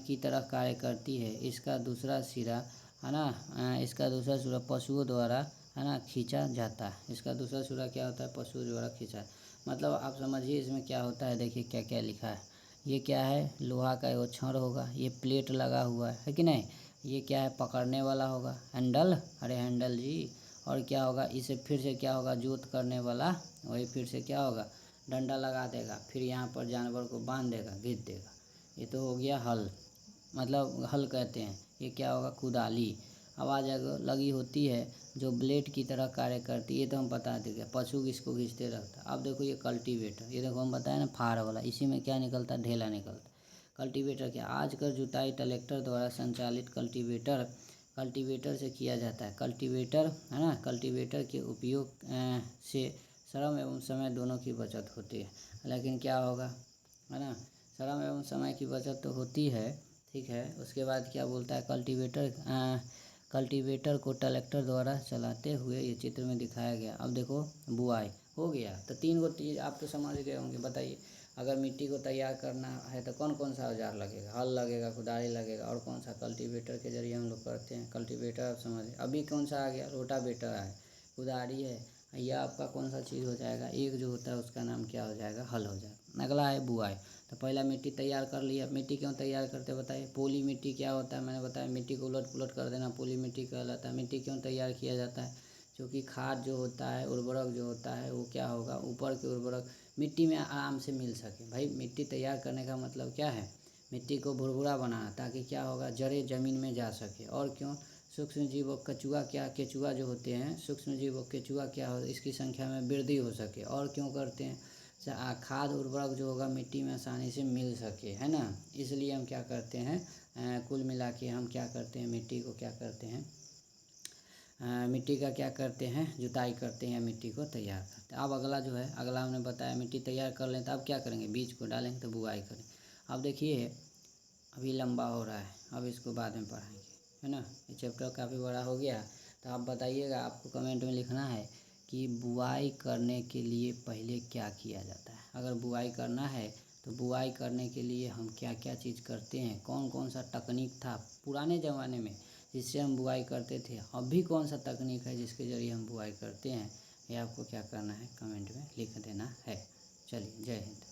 की तरह कार्य करती है। इसका दूसरा सिरा, है ना, इसका दूसरा सिरा पशुओं द्वारा, है ना, खींचा जाता है। इसका दूसरा सिरा क्या होता है, पशुओं द्वारा खींचा। मतलब आप समझिए इसमें क्या होता है, देखिए क्या क्या लिखा है। ये क्या है, लोहा का वो छड़ होगा, ये प्लेट लगा हुआ है कि नहीं। ये क्या है, पकड़ने वाला होगा, हैंडल, अरे हैंडल जी। और क्या होगा, इसे फिर से क्या होगा, जोत करने वाला, वही फिर से क्या होगा, डंडा लगा देगा, फिर यहाँ पर जानवर को बांध देगा, घींच देगा। ये तो हो गया हल, मतलब हल कहते हैं। ये क्या होगा, कुदाली आवाज़ लगी होती है जो ब्लेड की तरह कार्य करती है, ये तो हम बता देंगे, पशु इसको खींचते रहता है। अब देखो ये कल्टीवेटर, ये देखो हम बताए ना फाड़ वाला, इसी में क्या निकलता है, ढेला निकलता है। कल्टीवेटर क्या, आजकल जुताई ट्रैक्टर द्वारा संचालित कल्टीवेटर से किया जाता है। कल्टीवेटर, है ना, कल्टीवेटर के उपयोग से श्रम एवं समय दोनों की बचत होती है। लेकिन क्या होगा, है ना, श्रम एवं समय की बचत तो होती है, ठीक है। उसके बाद क्या बोलता है, कल्टीवेटर को ट्रैक्टर द्वारा चलाते हुए ये चित्र में दिखाया गया। अब देखो बुआई हो गया, तो 3 गो चीज़ आप तो समझ गए होंगे। बताइए, अगर मिट्टी को तैयार करना है तो कौन कौन सा औजार लगेगा? हल लगेगा, कुदारी लगेगा, और कौन सा? कल्टीवेटर के जरिए हम लोग करते हैं। कल्टीवेटर आप समझिए। अभी कौन सा आ गया? रोटावेटर है, कुदारी है। यह आपका कौन सा चीज़ हो जाएगा? एक जो होता है उसका नाम क्या हो जाएगा? हल हो जाएगा। अगला है बुआई। तो पहला मिट्टी तैयार कर लिया। मिट्टी क्यों तैयार करते बताइए? पोली मिट्टी क्या होता है? मैंने बताया, मिट्टी को उलट पुलट कर देना पोली मिट्टी कहलाता है। मिट्टी क्यों तैयार किया जाता है? क्योंकि खाद जो होता है, उर्वरक जो होता है, वो क्या होगा? ऊपर के उर्वरक मिट्टी में आराम से मिल सके। भाई मिट्टी तैयार करने का मतलब क्या है? मिट्टी को भुरभुरा बनाना, ताकि क्या होगा? जड़ें ज़मीन में जा सके। और क्यों? सूक्ष्म जीव और केचुआ जो होते हैं, सूक्ष्म जीव और केचुआ क्या हो, इसकी संख्या में वृद्धि हो सके। और क्यों करते हैं? खाद उर्वरक जो होगा मिट्टी में आसानी से मिल सके, है ना। इसलिए हम क्या करते हैं, कुल मिला के हम क्या करते हैं, मिट्टी को क्या करते हैं, मिट्टी का क्या करते हैं? जुताई करते हैं, मिट्टी को तैयार करते हैं। अब अगला जो है, अगला हमने बताया मिट्टी तैयार कर लें तो अब क्या करेंगे? बीज को डालेंगे तो बुआई करें। अब देखिए, अभी लंबा हो रहा है, अब इसको बाद में पढ़ाएंगे, है ना। ये चैप्टर काफ़ी बड़ा हो गया। तो आप बताइएगा, आपको कमेंट में लिखना है कि बुआई करने के लिए पहले क्या किया जाता है। अगर बुआई करना है तो बुआई करने के लिए हम क्या क्या चीज़ करते हैं, कौन कौन सा तकनीक था पुराने ज़माने में जिससे हम बुआई करते थे, अभी कौन सा तकनीक है जिसके ज़रिए हम बुआई करते हैं, ये आपको क्या करना है, कमेंट में लिख देना है। चलिए, जय हिंद।